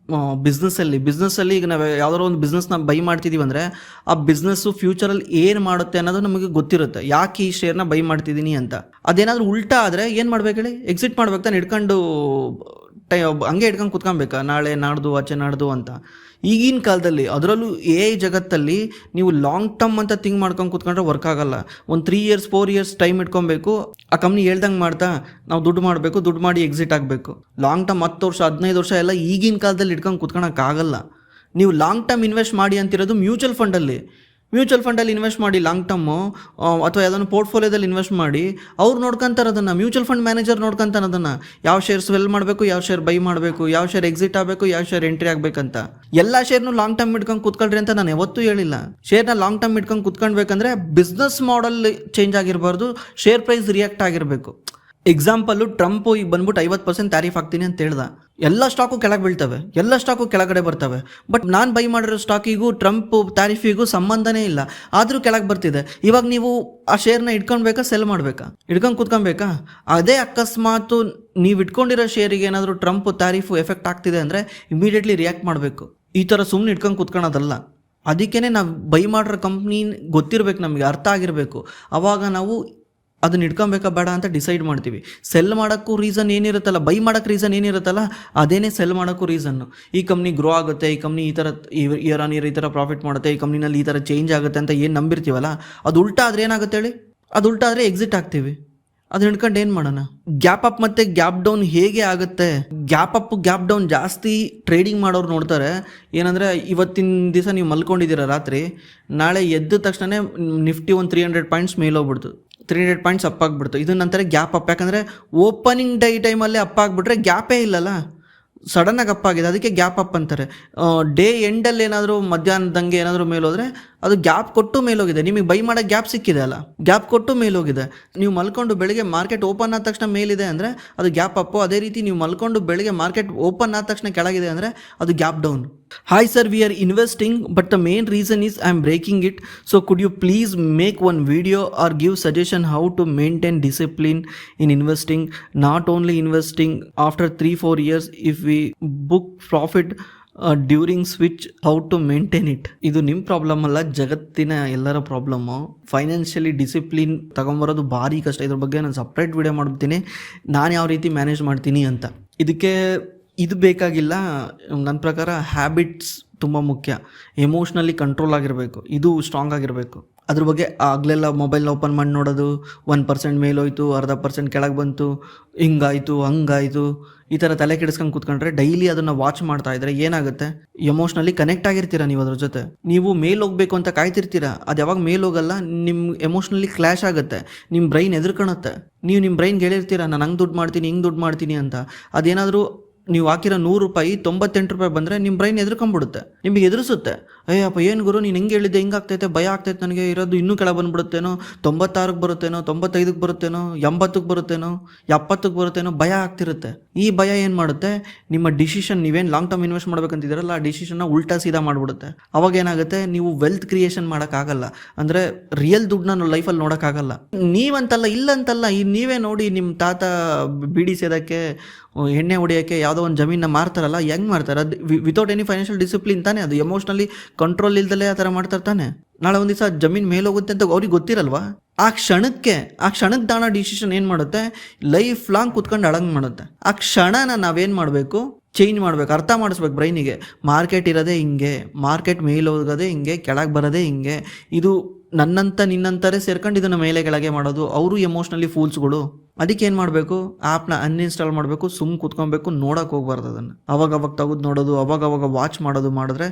ಬಿಸ್ನೆಸ್ಸಲ್ಲಿ. ಈಗ ನಾವು ಯಾವುದಾದ್ರು ಒಂದು ಬಿಸ್ನೆಸ್ನ ಬೈ ಮಾಡ್ತಿದ್ದೀವಿ ಅಂದರೆ ಆ ಬಿಸ್ನೆಸ್ಸು ಫ್ಯೂಚರಲ್ಲಿ ಏನು ಮಾಡುತ್ತೆ ಅನ್ನೋದು ನಮಗೆ ಗೊತ್ತಿರುತ್ತೆ. ಯಾಕೆ ಈ ಶೇರ್ನ ಬೈ ಮಾಡ್ತಿದ್ದೀನಿ ಅಂತ. ಅದೇನಾದರೂ ಉಲ್ಟಾ ಆದರೆ ಏನು ಮಾಡ್ಬೇಕು ಹೇಳಿ? ಎಕ್ಸಿಟ್ ಮಾಡ್ಬೇಕು ತಾನೆ. ಹಿಡ್ಕೊಂಡು ಹಂಗೆ ಹಿಡ್ಕೊಂಡು ಕುತ್ಕೊಬೇಕಾ ನಾಳೆ ನಾಡ್ದು ಆಚೆ ನಾಡ್ದು ಅಂತ? ಈಗಿನ ಕಾಲದಲ್ಲಿ, ಅದರಲ್ಲೂ AI ಜಗತ್ತಲ್ಲಿ ನೀವು ಲಾಂಗ್ ಟರ್ಮ್ ಅಂತ ಥಿಂಕ್ ಮಾಡ್ಕೊಂಡು ಕುತ್ಕೊಂಡ್ರೆ ವರ್ಕ್ ಆಗಲ್ಲ. ಒಂದು 3 ಇಯರ್ಸ್ 4 ಇಯರ್ಸ್ ಟೈಮ್ ಇಟ್ಕೊಬೇಕು. ಆ ಕಂಪ್ನಿ ಹೇಳ್ದಂಗೆ ಮಾಡ್ತಾ ನಾವು ದುಡ್ಡು ಮಾಡಬೇಕು, ದುಡ್ಡು ಮಾಡಿ ಎಕ್ಸಿಟ್ ಆಗಬೇಕು. ಲಾಂಗ್ ಟರ್ಮ್ 10 ವರ್ಷ 15 ವರ್ಷ ಎಲ್ಲ ಈಗಿನ ಕಾಲದಲ್ಲಿ ಇಟ್ಕೊಂಡು ಕುತ್ಕೊಳಕ್ಕಾಗಲ್ಲ. ನೀವು ಲಾಂಗ್ ಟರ್ಮ್ ಇನ್ವೆಸ್ಟ್ ಮಾಡಿ ಅಂತಿರೋದು ಮ್ಯೂಚುವಲ್ ಫಂಡಲ್ಲಿ ಇನ್ವೆಸ್ಟ್ ಮಾಡಿ. ಲಾಂಗ್ ಟರ್ಮು ಅಥವಾ ಯಾವುದನ್ನು ಪೋರ್ಟ್ಫೋಲಿಯೋದಲ್ಲಿ ಇನ್ವೆಸ್ಟ್ ಮಾಡಿ. ಅವ್ರು ನೋಡ್ಕೊಂತಾರೆ ಅದನ್ನು. ಮ್ಯೂಚುವಲ್ ಫಂಡ್ ಮ್ಯಾನೇಜರ್ ನೋಡ್ಕೊಂತಾನೆ ಅದನ್ನು. ಯಾವ ಶೇರ್ ಸೆಲ್ ಮಾಡಬೇಕು, ಯಾವ ಶೇರ್ ಬೈ ಮಾಡಬೇಕು, ಯಾವ ಶೇರ್ ಎಕ್ಸಿಟ್ ಆಗಬೇಕು, ಯಾವ ಶೇರ್ ಎಂಟ್ರಿ ಆಗಬೇಕಂತ. ಎಲ್ಲ ಶೇರ್ನು ಲಾಂಗ್ ಟರ್ಮ್ ಇಟ್ಕೊಂಡು ಕುತ್ಕೊಳ್ರಿ ಅಂತ ನಾನು ಯಾವತ್ತೂ ಹೇಳಿಲ್ಲ. ಶೇರ್ನ ಲಾಂಗ್ ಟರ್ಮ್ ಇಟ್ಕೊಂಡು ಕುತ್ಕೊಳ್ಬೇಕಂದ್ರೆ ಬಿಸ್ನೆಸ್ ಮಾಡೆಲ್ ಚೇಂಜ್ ಆಗಿರಬಾರ್ದು, ಶೇರ್ ಪ್ರೈಸ್ ರಿಯಾಕ್ಟ್ ಆಗಿರಬೇಕು. ಎಕ್ಸಾಂಪಲ್ಲು, ಟ್ರಂಪು ಈಗ ಬಂದ್ಬಿಟ್ಟು 50% ಟ್ಯಾರಿಫ್ ಹಾಕ್ತೀನಿ ಅಂತ ಹೇಳ್ದ. ಎಲ್ಲ ಸ್ಟಾಕು ಕೆಳಗೆ ಬೀಳ್ತವೆ, ಎಲ್ಲ ಸ್ಟಾಕು ಕೆಳಗಡೆ ಬರ್ತವೆ. ಬಟ್ ನಾನು ಬೈ ಮಾಡಿರೋ ಸ್ಟಾಕಿಗೂ ಟ್ರಂಪ್ ಟ್ಯಾರಿಫಿಗೂ ಸಂಬಂಧನೇ ಇಲ್ಲ, ಆದರೂ ಕೆಳಗೆ ಬರ್ತಿದೆ. ಇವಾಗ ನೀವು ಆ ಶೇರ್ನ ಇಟ್ಕೊಳ್ಬೇಕಾ, ಸೆಲ್ ಮಾಡಬೇಕಾ? ಇಟ್ಕೊಂಡು ಕುತ್ಕೊಬೇಕಾ? ಅದೇ ಅಕಸ್ಮಾತು ನೀವು ಇಟ್ಕೊಂಡಿರೋ ಶೇರಿಗೆ ಏನಾದರೂ ಟ್ರಂಪ್ ಟ್ಯಾರಿಫು ಎಫೆಕ್ಟ್ ಆಗ್ತಿದೆ ಅಂದರೆ ಇಮಿಡಿಯೇಟ್ಲಿ ರಿಯಾಕ್ಟ್ ಮಾಡಬೇಕು. ಈ ಥರ ಸುಮ್ಮನೆ ಇಟ್ಕೊಂಡು ಕುತ್ಕೊಳೋದಲ್ಲ. ಅದಕ್ಕೇ ನಾವು ಬೈ ಮಾಡಿರೋ ಕಂಪ್ನಿ ಗೊತ್ತಿರಬೇಕು, ನಮಗೆ ಅರ್ಥ ಆಗಿರಬೇಕು. ಆವಾಗ ನಾವು ಅದನ್ನ ಇಟ್ಕೊಬೇಕಾ ಬೇಡ ಅಂತ ಡಿಸೈಡ್ ಮಾಡ್ತೀವಿ. ಸೆಲ್ ಮಾಡೋಕ್ಕೂ ರೀಸನ್ ಏನಿರುತ್ತಲ್ಲ, ಬೈ ಮಾಡೋಕ್ಕೆ ರೀಸನ್ ಏನಿರುತ್ತಲ್ಲ, ಅದೇನೇ ಸೆಲ್ ಮಾಡೋಕ್ಕೂ ರೀಸನ್ನು. ಈ ಕಂಪ್ನಿ ಗ್ರೋ ಆಗುತ್ತೆ, ಈ ಕಂಪ್ನಿ ಈ ಥರ ಇಯರ್ ಆನ್ ಇಯರ್ ಈ ಥರ ಪ್ರಾಫಿಟ್ ಮಾಡುತ್ತೆ, ಈ ಕಂಪ್ನಿನಲ್ಲಿ ಈ ಥರ ಚೇಂಜ್ ಆಗುತ್ತೆ ಅಂತ ಏನು ನಂಬಿರ್ತೀವಲ್ಲ, ಅದು ಉಲ್ಟಾ ಆದರೆ ಏನಾಗುತ್ತೆ ಹೇಳಿ? ಅದು ಉಲ್ಟಾ ಆದರೆ ಎಕ್ಸಿಟ್ ಆಗ್ತೀವಿ. ಅದು ಹಿಡ್ಕೊಂಡು ಏನು ಮಾಡೋಣ? ಗ್ಯಾಪ್ ಅಪ್ ಮತ್ತು ಗ್ಯಾಪ್ ಡೌನ್ ಹೇಗೆ ಆಗುತ್ತೆ? ಗ್ಯಾಪ್ ಅಪ್ ಗ್ಯಾಪ್ ಡೌನ್ ಜಾಸ್ತಿ ಟ್ರೇಡಿಂಗ್ ಮಾಡೋರು ನೋಡ್ತಾರೆ. ಏನಂದರೆ, ಇವತ್ತಿನ ದಿವಸ ನೀವು ಮಲ್ಕೊಂಡಿದ್ದೀರ ರಾತ್ರಿ, ನಾಳೆ ಎದ್ದ ತಕ್ಷಣ ನಿಫ್ಟಿ ಒಂದು 300 ಪಾಯಿಂಟ್ಸ್ ಮೇಲೋಗ್ಬಿಡ್ತು, 300 ಪಾಯಿಂಟ್ಸ್ ಅಪ್ ಆಗಿಬಿಡ್ತು. ಇದು ನಂತರ ಗ್ಯಾಪ್ ಅಪ್. ಯಾಕಂದರೆ ಓಪನಿಂಗ್ ಟೈಮಲ್ಲೇ ಅಪ್ ಆಗಿಬಿಟ್ರೆ ಗ್ಯಾಪೇ ಇಲ್ಲಲ್ಲ, ಸಡನ್ನಾಗಿ ಅಪ್ ಆಗಿದೆ, ಅದಕ್ಕೆ ಗ್ಯಾಪ್ ಅಪ್ ಅಂತಾರೆ. ಡೇ ಎಂಡಲ್ಲಿ ಏನಾದರೂ ಮಧ್ಯಾಹ್ನದಂಗೆ ಏನಾದರೂ ಮೇಲೋದ್ರೆ ಅದು ಗ್ಯಾಪ್ ಕೊಟ್ಟು ಮೇಲೋಗಿದೆ. ನಿಮಗೆ ಬೈ ಮಾಡೋ ಗ್ಯಾಪ್ ಸಿಕ್ಕಿದೆ ಅಲ್ಲ, ಗ್ಯಾಪ್ ಕೊಟ್ಟು ಮೇಲೋಗಿದೆ. ನೀವು ಮಲ್ಕೊಂಡು ಬೆಳಿಗ್ಗೆ ಮಾರ್ಕೆಟ್ ಓಪನ್ ಆದ ತಕ್ಷಣ ಮೇಲಿದೆ ಅಂದರೆ ಅದು ಗ್ಯಾಪ್ ಅಪ್ಪು. ಅದೇ ರೀತಿ ನೀವು ಮಲ್ಕೊಂಡು ಬೆಳಿಗ್ಗೆ ಮಾರ್ಕೆಟ್ ಓಪನ್ ಆದ ತಕ್ಷಣ ಕೆಳಗಿದೆ ಅಂದರೆ ಅದು gap down. Hi sir, we are investing but the main reason is I am breaking it. So could you please make one video or give suggestion how to maintain discipline in investing, not only investing after 3-4 years. If we book profit during switch how to maintain it. ಇದು ನಿಮ್ಮ problem ಅಲ್ಲ, ಜಗತ್ತಿನ ಎಲ್ಲರ problem. Financially discipline ತಗೊಂಬರೋದು ಭಾರಿ ಕಷ್ಟ. ಇದ್ರ ಬಗ್ಗೆ ನಾನು ಸಪ್ರೇಟ್ ವಿಡಿಯೋ ಮಾಡ್ತೀನಿ, ನಾನು ಯಾವ ರೀತಿ ಮ್ಯಾನೇಜ್ ಮಾಡ್ತೀನಿ ಅಂತ. ಇದಕ್ಕೆ ಇದು ಬೇಕಾಗಿಲ್ಲ. ನನ್ನ ಪ್ರಕಾರ ಹ್ಯಾಬಿಟ್ಸ್ ತುಂಬ ಮುಖ್ಯ. ಎಮೋಷ್ನಲಿ ಕಂಟ್ರೋಲ್ ಆಗಿರಬೇಕು, ಇದು ಸ್ಟ್ರಾಂಗ್ ಆಗಿರಬೇಕು. ಅದ್ರ ಬಗ್ಗೆ ಆಗಲೆಲ್ಲ ಮೊಬೈಲ್ನ ಓಪನ್ ಮಾಡಿ ನೋಡೋದು, 1% ಮೇಲೋಯ್ತು, 0.5% ಕೆಳಗೆ ಬಂತು, ಹಿಂಗಾಯಿತು ಹಂಗಾಯಿತು, ಈ ಥರ ತಲೆ ಕೆಡಿಸ್ಕೊಂಡು ಕೂತ್ಕೊಂಡ್ರೆ ಡೈಲಿ ಅದನ್ನು ವಾಚ್ ಮಾಡ್ತಾ ಇದ್ರೆ ಏನಾಗುತ್ತೆ, ಎಮೋಷ್ನಲಿ ಕನೆಕ್ಟ್ ಆಗಿರ್ತೀರ ನೀವು ಅದ್ರ ಜೊತೆ. ನೀವು ಮೇಲ್ ಹೋಗ್ಬೇಕು ಅಂತ ಕಾಯ್ತಿರ್ತೀರ, ಅದು ಯಾವಾಗ ಮೇಲ್ ಹೋಗಲ್ಲ, ನಿಮ್ಮ ಎಮೋಷ್ನಲಿ ಕ್ಲ್ಯಾಶ್ ಆಗುತ್ತೆ, ನಿಮ್ಮ ಬ್ರೈನ್ ಎದುರ್ಕೊಳುತ್ತೆ. ನೀವು ನಿಮ್ಮ ಬ್ರೈನ್ಗೆ ಹೇಳಿರ್ತೀರ ನಾನು ಹಂಗೆ ದುಡ್ಡು ಮಾಡ್ತೀನಿ ಹಿಂಗೆ ದುಡ್ಡು ಮಾಡ್ತೀನಿ ಅಂತ. ಅದೇನಾದರೂ ನೀವು ಹಾಕಿರೋ 100 ರೂಪಾಯಿ 98 ರೂಪಾಯಿ ಬಂದರೆ ನಿಮ್ಮ ಬ್ರೈನ್ ಎದುರ್ಕೊಂಡ್ಬಿಡುತ್ತೆ, ನಿಮಗೆ ಎದುರಿಸುತ್ತೆ. ಅಯ್ಯಪ್ಪ ಏನು ಗುರು ನೀನು ಹೆಂಗೆ ಹೇಳಿದ್ದೆ, ಹಿಂಗೆ ಆಗ್ತೈತೆ, ಭಯ ಆಗ್ತೈತೆ ನನಗೆ, ಇರೋದು ಇನ್ನೂ ಕೆಳಗೆ ಬಂದುಬಿಡುತ್ತೇನೋ, 96ಕ್ಕೆ ಬರುತ್ತೇನೋ, 95ಕ್ಕೆ ಬರುತ್ತೇನೋ, 80ಕ್ಕೆ ಬರುತ್ತೇನೋ, 70ಕ್ಕೆ ಬರುತ್ತೇನೋ, ಭಯ ಆಗ್ತಿರುತ್ತೆ. ಈ ಭಯ ಏನು ಮಾಡುತ್ತೆ, ನಿಮ್ಮ ಡಿಸಿಷನ್, ನೀವೇನು ಲಾಂಗ್ ಟರ್ಮ್ ಇನ್ವೆಸ್ಟ್ ಮಾಡ್ಬೇಕಂತಿದ್ದೀರಲ್ಲ ಆ ಡಿಸಿಷನ್ನ ಉಲ್ಟಾ ಸೀದಾ ಮಾಡಿಬಿಡುತ್ತೆ. ಅವಾಗ ಏನಾಗುತ್ತೆ, ನೀವು ವೆಲ್ತ್ ಕ್ರಿಯೇಷನ್ ಮಾಡೋಕ್ಕಾಗಲ್ಲ, ಅಂದರೆ ರಿಯಲ್ ದುಡ್ಡನ್ನ ಲೈಫಲ್ಲಿ ನೋಡೋಕ್ಕಾಗಲ್ಲ. ನೀವಂತಲ್ಲ ಇಲ್ಲಂತಲ್ಲ, ಈ ನೀವೇ ನೋಡಿ ನಿಮ್ಮ ತಾತ ಬಿಡಿ ಸೇದಕ್ಕೆ ಎಣ್ಣೆ ಹೊಡಿಯೋಕ್ಕೆ ಯಾವುದೋ ಒಂದು ಜಮೀನ ಮಾರ್ತಾರಲ್ಲ, ಹೆಂಗೆ ಮಾರ್ತಾರೆ? ಅದು ವಿತೌಟ್ ಎನಿ ಫೈನಾನ್ಷಿಯಲ್ ಡಿಸಿಪ್ಲಿನ್ ತಾನೇ, ಅದು ಎಮೋಷ್ನಲಿ ಕಂಟ್ರೋಲ್ ಇಲ್ದಲೇ ಆ ಥರ ಮಾಡ್ತಾರೆ ತಾನೆ. ನಾಳೆ ಒಂದು ದಿವಸ ಜಮೀನು ಮೇಲೋಗುತ್ತೆ ಅಂತ ಅವ್ರಿಗೆ ಗೊತ್ತಿರಲ್ವಾ? ಆ ಕ್ಷಣಕ್ಕೆ ದಾಣ ಡಿಸಿಷನ್ ಏನು ಮಾಡುತ್ತೆ, ಲೈಫ್ ಲಾಂಗ್ ಕುತ್ಕೊಂಡು ಅಳಂಗ್ ಮಾಡುತ್ತೆ. ಆ ಕ್ಷಣನ ನಾವೇನು ಮಾಡಬೇಕು, ಚೇಂಜ್ ಮಾಡಬೇಕು, ಅರ್ಥ ಮಾಡಿಸ್ಬೇಕು ಬ್ರೈನಿಗೆ. ಮಾರ್ಕೆಟ್ ಇರೋದೇ ಹಿಂಗೆ, ಮಾರ್ಕೆಟ್ ಮೇಲೆ ಹೋಗೋದೇ ಹಿಂಗೆ, ಕೆಳಗೆ ಬರೋದೇ ಹಿಂಗೆ. ಇದು ನನ್ನಂತ ನಿನ್ನಂತಾರೆ ಸೇರ್ಕೊಂಡು ಇದನ್ನು ಮೇಲೆ ಕೆಳಗೆ ಮಾಡೋದು. ಅವರು ಎಮೋಷ್ನಲಿ ಫೂಲ್ಸ್ಗಳು. ಅದಕ್ಕೆ ಏನು ಮಾಡಬೇಕು, ಆ್ಯಪ್ನ ಅನ್ಇನ್ಸ್ಟಾಲ್ ಮಾಡಬೇಕು, ಕೂತ್ಕೊಬೇಕು, ನೋಡೋಕೆ ಹೋಗ್ಬಾರ್ದು. ಅದನ್ನು ಅವಾಗ ತೆಗೆದು ನೋಡೋದು, ಅವಾಗ ವಾಚ್ ಮಾಡೋದು ಮಾಡಿದ್ರೆ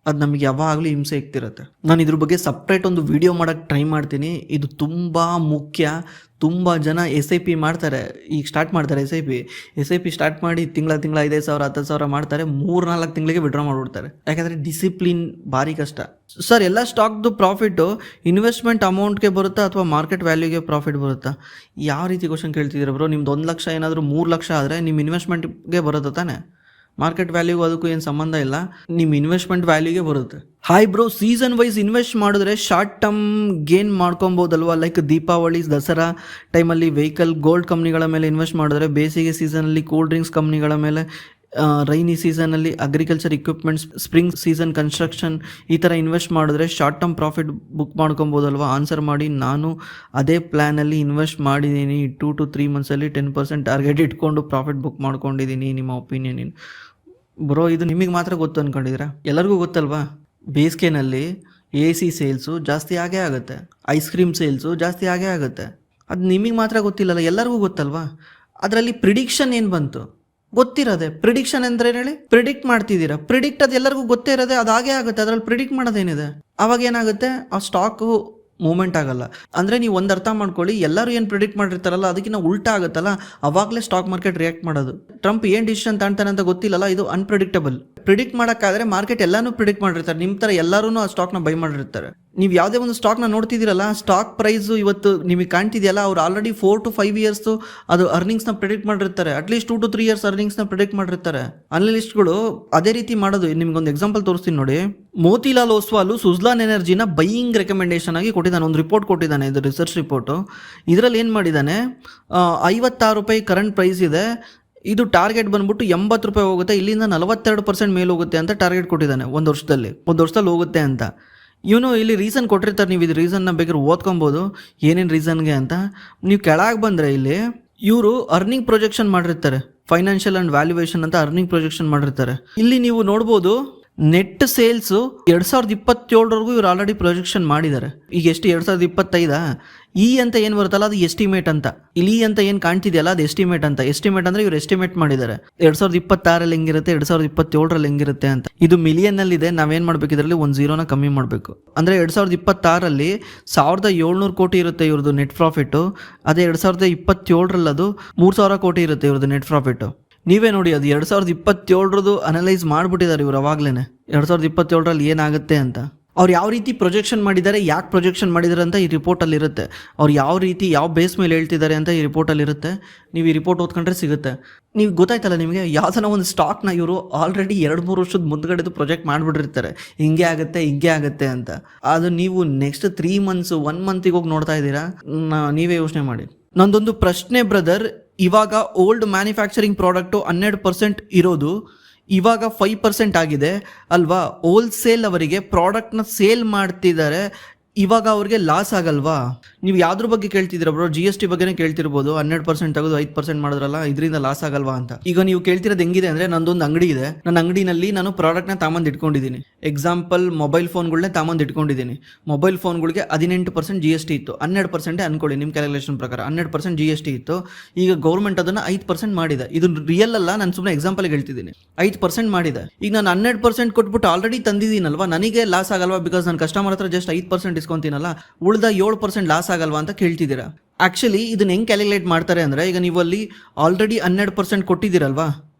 ಅದು ನಮಗೆ ಯಾವಾಗಲೂ ಹಿಂಸೆ ಇಕ್ತಿರುತ್ತೆ. ನಾನು ಇದ್ರ ಬಗ್ಗೆ ಸಪ್ರೇಟ್ ಒಂದು ವಿಡಿಯೋ ಮಾಡೋಕ್ಕೆ ಟ್ರೈ ಮಾಡ್ತೀನಿ. ಇದು ತುಂಬ ಮುಖ್ಯ. ತುಂಬ ಜನ SIP ಮಾಡ್ತಾರೆ, ಈಗ ಸ್ಟಾರ್ಟ್ ಮಾಡ್ತಾರೆ SIP ಸ್ಟಾರ್ಟ್ ಮಾಡಿ ತಿಂಗಳ 5,000 10,000 ಮಾಡ್ತಾರೆ, 3-4 ತಿಂಗಳಿಗೆ ವಿಡ್ರಾ ಮಾಡಿಬಿಡ್ತಾರೆ. ಯಾಕಂದರೆ ಡಿಸಿಪ್ಲಿನ್ ಭಾರಿ ಕಷ್ಟ. ಸರ್ ಎಲ್ಲ ಸ್ಟಾಕ್ದು ಪ್ರಾಫಿಟ್ಟು ಇನ್ವೆಸ್ಟ್ಮೆಂಟ್ ಅಮೌಂಟ್ಗೆ ಬರುತ್ತಾ ಅಥವಾ ಮಾರ್ಕೆಟ್ ವ್ಯಾಲ್ಯೂಗೆ ಪ್ರಾಫಿಟ್ ಬರುತ್ತಾ? ಯಾವ ರೀತಿ ಕ್ವಶನ್ ಕೇಳ್ತಿದ್ದೀರ ಬ್ರೋ? ನಿಮ್ದು 1 ಲಕ್ಷ ಏನಾದರೂ 3 ಲಕ್ಷ ಆದರೆ ನಿಮ್ಮ ಇನ್ವೆಸ್ಟ್ಮೆಂಟ್ಗೆ ಬರುತ್ತೆ ತಾನೆ, ಮಾರ್ಕೆಟ್ ವ್ಯಾಲ್ಯೂಗೂ ಅದಕ್ಕೂ ಏನು ಸಂಬಂಧ ಇಲ್ಲ, ನಿಮ್ಮ ಇನ್ವೆಸ್ಟ್ಮೆಂಟ್ ವ್ಯಾಲ್ಯೂಗೆ ಬರುತ್ತೆ. Hi bro, season wise invest ಮಾಡಿದ್ರೆ ಶಾರ್ಟ್ ಟರ್ಮ್ ಗೇನ್ ಮಾಡ್ಕೊಬೋದಲ್ವಾ? ಲೈಕ್ ದೀಪಾವಳಿ, ದಸರಾ ಟೈಮಲ್ಲಿ ವೆಹಿಕಲ್, ಗೋಲ್ಡ್ ಕಂಪ್ನಿಗಳ ಮೇಲೆ ಇನ್ವೆಸ್ಟ್ ಮಾಡಿದ್ರೆ, ಬೇಸಿಗೆ ಸೀಸನಲ್ಲಿ ಕೂಲ್ ಡ್ರಿಂಕ್ಸ್ ಕಂಪ್ನಿಗಳ ಮೇಲೆ, ರೈನಿ ಸೀಸನಲ್ಲಿ agriculture equipments, spring season construction, ಈ ಥರ ಇನ್ವೆಸ್ಟ್ ಮಾಡಿದ್ರೆ ಶಾರ್ಟ್ ಟರ್ಮ್ ಪ್ರಾಫಿಟ್ ಬುಕ್ ಮಾಡ್ಕೊಬೋದಲ್ವಾ? ಆನ್ಸರ್ ಮಾಡಿ. ನಾನು ಅದೇ ಪ್ಲ್ಯಾನಲ್ಲಿ ಇನ್ವೆಸ್ಟ್ ಮಾಡಿದ್ದೀನಿ. 2 to 3 ಮಂತ್ಸಲ್ಲಿ 10% ಟಾರ್ಗೆಟ್ ಇಟ್ಕೊಂಡು ಪ್ರಾಫಿಟ್ ಬುಕ್ ಮಾಡ್ಕೊಂಡಿದ್ದೀನಿ. ನಿಮ್ಮ ಒಪಿನಿಯನ್ ಏನು ಬ್ರೋ? ಇದು ನಿಮಗೆ ಮಾತ್ರ ಗೊತ್ತು ಅಂದ್ಕೊಂಡಿದ್ದೀರಾ? ಎಲ್ಲರಿಗೂ ಗೊತ್ತಲ್ವಾ? ಬೇಸಿಗೆನಲ್ಲಿ AC ಸೇಲ್ಸು ಜಾಸ್ತಿ ಆಗೇ ಆಗುತ್ತೆ, ಐಸ್ ಕ್ರೀಮ್ ಸೇಲ್ಸು ಜಾಸ್ತಿ ಆಗೇ ಆಗುತ್ತೆ. ಅದು ನಿಮಗೆ ಮಾತ್ರ ಗೊತ್ತಿಲ್ಲಲ್ಲ, ಎಲ್ಲರಿಗೂ ಗೊತ್ತಲ್ವಾ? ಅದರಲ್ಲಿ ಪ್ರಿಡಿಕ್ಷನ್ ಏನು ಬಂತು ಗೊತ್ತಿರೋದೆ. ಪ್ರಿಡಿಕ್ಷನ್ ಅಂದ್ರೆ ಹೇಳಿ, ಪ್ರಿಡಿಕ್ಟ್ ಮಾಡ್ತಿದ್ದೀರಾ. ಪ್ರಿಡಿಕ್ಟ್ ಅದು ಎಲ್ಲರಿಗೂ ಗೊತ್ತೇ ಇರೋದೆ, ಅದು ಹಾಗೇ ಆಗುತ್ತೆ. ಅದರಲ್ಲಿ ಪ್ರಿಡಿಕ್ಟ್ ಮಾಡೋದೇನಿದೆ? ಅವಾಗ ಏನಾಗುತ್ತೆ, ಆ ಸ್ಟಾಕು ಮೂವ್ಮೆಂಟ್ ಆಗಲ್ಲ. ಅಂದರೆ ನೀವು ಒಂದು ಅರ್ಥ ಮಾಡ್ಕೊಳ್ಳಿ, ಎಲ್ಲರೂ ಏನು ಪ್ರಿಡಿಕ್ಟ್ ಮಾಡಿರ್ತಾರಲ್ಲ ಅದಕ್ಕಿಂತ ಉಲ್ಟಾ ಆಗುತ್ತಲ್ಲ, ಅವಾಗಲೇ ಸ್ಟಾಕ್ ಮಾರ್ಕೆಟ್ ರಿಯಾಕ್ಟ್ ಮಾಡೋದು. ಟ್ರಂಪ್ ಏನು ಡಿಸಿಷನ್ ತಾಣ್ತಾನೆ ಅಂತ ಗೊತ್ತಿಲ್ಲಲ್ಲ, ಇದು ಅನ್ಪ್ರಿಡಿಕ್ಟಬಲ್. ಪ್ರಿಡಿಕ್ಟ್ ಮಾಡೋಕ್ಕಾದ್ರೆ ಮಾರ್ಕೆಟ್ ಎಲ್ಲನೂ ಪ್ರಿಡಿಕ್ಟ್ ಮಾಡಿರ್ತಾರೆ. ನಿಮ್ಮ ಥರ ಎಲ್ಲರೂ ಆ ಸ್ಟಾಕ್ನ ಬೈ ಮಾಡಿರ್ತಾರೆ. ನೀವು ಯಾವುದೇ ಒಂದು ಸ್ಟಾಕ್ನ ನೋಡ್ತಿದ್ದೀರಲ್ಲ, ಸ್ಟಾಕ್ ಪ್ರೈಸು ಇವತ್ತು ನಿಮಗೆ ಕಾಣ್ತಿದೆಯಲ್ಲ, ಅವ್ರು ಆಲ್ರೆಡಿ 4 to 5 ಇಯರ್ಸು ಅದು ಅರ್ನಿಂಗ್ಸ್ನ ಪ್ರಿಡಿಕ್ಟ್ ಮಾಡಿರ್ತಾರೆ. ಅಟ್ಲೀಸ್ಟ್ 2 to 3 ಇಯರ್ಸ್ ಅರ್ನಿಂಗ್ಸ್ನ ಪ್ರಿಡಿಕ್ಟ್ ಮಾಡಿರ್ತಾರೆ. ಅನಲಿಸ್ಟ್ಗಳು ಅದೇ ರೀತಿ ಮಾಡೋದು. ನಿಮ್ಗೊಂದು ಎಕ್ಸಾಂಪಲ್ ತೋರಿಸ್ತೀನಿ ನೋಡಿ. ಮೋತಿಲಾಲ್ ಓಸ್ವಾಲು ಸುಜ್ಲಾನ್ ಎನರ್ಜಿನ ಬೈಯಿಂಗ್ ರೆಕಮೆಂಡೇಶನ್ ಆಗಿ ಕೊಟ್ಟಿದ್ದಾನೆ, ಒಂದು ರಿಪೋರ್ಟ್ ಕೊಟ್ಟಿದ್ದಾನೆ. ಇದು ರಿಸರ್ಚ್ ರಿಪೋರ್ಟು. ಇದರಲ್ಲಿ ಏನು ಮಾಡಿದ್ದಾನೆ, 56 ರೂಪಾಯಿ ಕರೆಂಟ್ ಪ್ರೈಸ್ ಇದೆ, ಇದು ಟಾರ್ಗೆಟ್ ಬಂದ್ಬಿಟ್ಟು 80 ರೂಪಾಯಿ ಹೋಗುತ್ತೆ, ಇಲ್ಲಿಂದ 42% ಮೇಲೆ ಹೋಗುತ್ತೆ ಅಂತ ಟಾರ್ಗೆಟ್ ಕೊಟ್ಟಿದ್ದಾನೆ. ಒಂದು ವರ್ಷದಲ್ಲಿ ಹೋಗುತ್ತೆ ಅಂತ. ಇವನು ಇಲ್ಲಿ ರೀಸನ್ ಕೊಟ್ಟಿರ್ತಾರೆ, ನೀವು ಇದು ರೀಸನ್ನ ಬೇಕಾದ್ರೆ ಓದ್ಕೊಬೋದು ಏನೇನು ರೀಸನ್ಗೆ ಅಂತ. ನೀವು ಕೆಳಗೆ ಬಂದರೆ ಇಲ್ಲಿ ಇವರು ಅರ್ನಿಂಗ್ ಪ್ರೊಜೆಕ್ಷನ್ ಮಾಡಿರ್ತಾರೆ, ಫೈನಾನ್ಷಿಯಲ್ ಆ್ಯಂಡ್ ವ್ಯಾಲ್ಯೂಯೇಷನ್ ಅಂತ ಅರ್ನಿಂಗ್ ಪ್ರೊಜೆಕ್ಷನ್ ಮಾಡಿರ್ತಾರೆ. ಇಲ್ಲಿ ನೀವು ನೋಡ್ಬೋದು ನೆಟ್ ಸೇಲ್ಸು 2027ವರೆಗೂ ಇವ್ರು ಆಲ್ರೆಡಿ ಪ್ರೊಜೆಕ್ಷನ್ ಮಾಡಿದ್ದಾರೆ. ಈಗ ಎಷ್ಟು 2025 ಈ ಅಂತ ಏನು ಬರುತ್ತಲ್ಲ ಅದು ಎಸ್ಟಿಮೇಟ್ ಅಂತ. ಇಲ್ಲಿ ಅಂತ ಏನು ಕಾಣ್ತಿದೆಯಲ್ಲ ಅದು ಎಸ್ಟಿಮೇಟ್ ಅಂತ. ಎಸ್ಟಿಮೇಟ್ ಅಂದರೆ ಇವ್ರು ಎಸ್ಟಿಮೇಟ್ ಮಾಡಿದ್ದಾರೆ 2026ರಲ್ಲಿ ಹೆಂಗಿರುತ್ತೆ, 2027ರಲ್ಲಿ ಹೆಂಗಿರುತ್ತೆ ಅಂತ. ಇದು ಮಿಲಿಯನ್ನಲ್ಲಿದೆ. ನಾವೇನು ಮಾಡಬೇಕು, ಇದರಲ್ಲಿ ಒಂದು 0ನ ಕಮ್ಮಿ ಮಾಡಬೇಕು. ಅಂದರೆ 2026ರಲ್ಲಿ 1,700 ಕೋಟಿ ಇರುತ್ತೆ ಇವ್ರದ್ದು ನೆಟ್ ಪ್ರಾಫಿಟ್ಟು. ಅದೇ 2027ರಲ್ಲಿ ಅದು 3,000 ಕೋಟಿ ಇರುತ್ತೆ ಇವ್ರದ್ದು ನೆಟ್ ಪ್ರಾಫಿಟ್ಟು. ನೀವೇ ನೋಡಿ, ಅದು 2027ರದು ಅನಲೈಸ್ ಮಾಡಿಬಿಟ್ಟಿದ್ದಾರೆ ಇವರು ಅವಾಗಲೇ. 2027ರಲ್ಲಿ ಏನಾಗುತ್ತೆ ಅಂತ ಅವ್ರು ಯಾವ ರೀತಿ ಪ್ರೊಜೆಕ್ಷನ್ ಮಾಡಿದ್ದಾರೆ, ಯಾಕೆ ಪ್ರೊಜೆಕ್ಷನ್ ಮಾಡಿದ್ದಾರೆ ಅಂತ ಈ ರಿಪೋರ್ಟಲ್ಲಿ ಇರುತ್ತೆ. ಅವ್ರು ಯಾವ ರೀತಿ ಯಾವ ಬೇಸ್ ಮೇಲೆ ಹೇಳ್ತಿದ್ದಾರೆ ಅಂತ ಈ ರಿಪೋರ್ಟಲ್ಲಿ ಇರುತ್ತೆ. ನೀವು ಈ ರಿಪೋರ್ಟ್ ಓದ್ಕೊಂಡ್ರೆ ಸಿಗುತ್ತೆ. ನೀವು ಗೊತ್ತಾಯ್ತಲ್ಲ ನಿಮಗೆ, ಯಾವುದನ್ನ ಒಂದು ಸ್ಟಾಕ್ನ ಇವರು ಆಲ್ರೆಡಿ 2-3 ವರ್ಷದ ಮುಂದ್ಗಡೆದು ಪ್ರೊಜೆಕ್ಟ್ ಮಾಡಿಬಿಟ್ಟಿರ್ತಾರೆ, ಹಿಂಗೆ ಆಗುತ್ತೆ ಅಂತ. ಅದು ನೀವು ನೆಕ್ಸ್ಟ್ 3 ಮಂತ್ಸು 1 ಮಂತಿಗೆ ಹೋಗಿ ನೋಡ್ತಾ ಇದ್ದೀರಾ. ನೀವೇ ಯೋಚನೆ ಮಾಡಿ. ನಂದೊಂದು ಪ್ರಶ್ನೆ ಬ್ರದರ್, ಇವಾಗ ಓಲ್ಡ್ ಮ್ಯಾನುಫ್ಯಾಕ್ಚರಿಂಗ್ ಪ್ರಾಡಕ್ಟು 12% ಇರೋದು ಇವಾಗ 5% ಆಗಿದೆ ಅಲ್ವಾ. ಹೋಲ್ಸೇಲ್ ಅವರಿಗೆ ಪ್ರಾಡಕ್ಟ್ನ ಸೇಲ್ ಮಾಡ್ತಿದ್ದಾರೆ, ಇವಾಗ ಅವ್ರಿಗೆ ಲಾಸ್ ಆಗಲ್ವಾ? ನೀವು ಯಾವ್ದ್ರ ಬಗ್ಗೆ ಕೇಳ್ತಿದ್ದೀರ ಬ್ರೋ? GST ಬಗ್ಗೆನೇ ಕೇಳ್ತಿರ್ಬೋದು. 12% ತೆಗೆದು 5% ಮಾಡಿದ್ರಲ್ಲ, ಇದರಿಂದ ಲಾಸ್ ಆಗಲ್ವಾ ಅಂತ. ಈಗ ನೀವು ಕೇಳ್ತಿರೋದು ಹೆಂಗಿದೆ ಅಂದ್ರೆ, ನಂದೊಂದು ಅಂಗಡಿ ಇದೆ, ನನ್ನ ಅಂಗಡಿನಲ್ಲಿ ನಾನು ಪ್ರಾಡಕ್ಟ್ನ ತಾಂಬಂದು ಇಟ್ಕೊಂಡಿದ್ದೀನಿ. ಎಕ್ಸಾಂಪಲ್ ಮೊಬೈಲ್ ಫೋನ್ಗಳನ್ನೇ ತಾಂಬಂದು ಇಟ್ಕೊಂಡಿದ್ದೀನಿ. ಮೊಬೈಲ್ ಫೋನ್ಗಳಿಗೆ 18% GST ಇತ್ತು, 12% ಅನ್ಕೊಳ್ಳಿ ನಿಮ್ಮ ಕ್ಯಾಲ್ಕುಲೇಷನ್ ಪ್ರಕಾರ 12% GST ಇತ್ತು. ಈಗ ಗೌರ್ಮೆಂಟ್ ಅದನ್ನ 5% ಮಾಡಿದೆ. ಇದು ರಿಯಲ್ ಅಲ್ಲ, ನಾನು ಸುಮ್ಮನೆ ಎಕ್ಸಾಂಪಲ್ಗೆ ಹೇಳ್ತಿದ್ದೀನಿ. 5% ಮಾಡಿದೆ. ಈಗ ನಾನು 12% ಕೊಟ್ಬಿಟ್ಟು ಆಲ್ರೆಡಿ ತಂದಿದ್ದೀನಲ್ವಾ, ನನಗೆ ಲಾಸ್ ಆಗಲ್ವಾ? ಬಿಕಾಸ್ ನಾನು ಕಸ್ಟಮರ್ ಹತ್ರ ಜಸ್ಟ್ 5% ಡಿಸ್ಕೊಂತೀನಲ್ಲ, ಉಳಿದ 7% ಲಾಸ್ ಆಗಲ್ವಾ ಅಂತ ಕೇಳ್ತಿದ್ದೀರಾ. ಆಕ್ಚುಲಿ ಇದನ್ನ ಹೆಂಗೆ ಕ್ಯಾಲ್ಕುಲೇಟ್ ಮಾಡ್ತಾರೆ ಅಂದರೆ, ಈಗ ನೀವು ಅಲ್ಲಿ ಆಲ್ರೆಡಿ 12% ಕೊಟ್ಟಿದ್ದೀರಲ್ವಾ,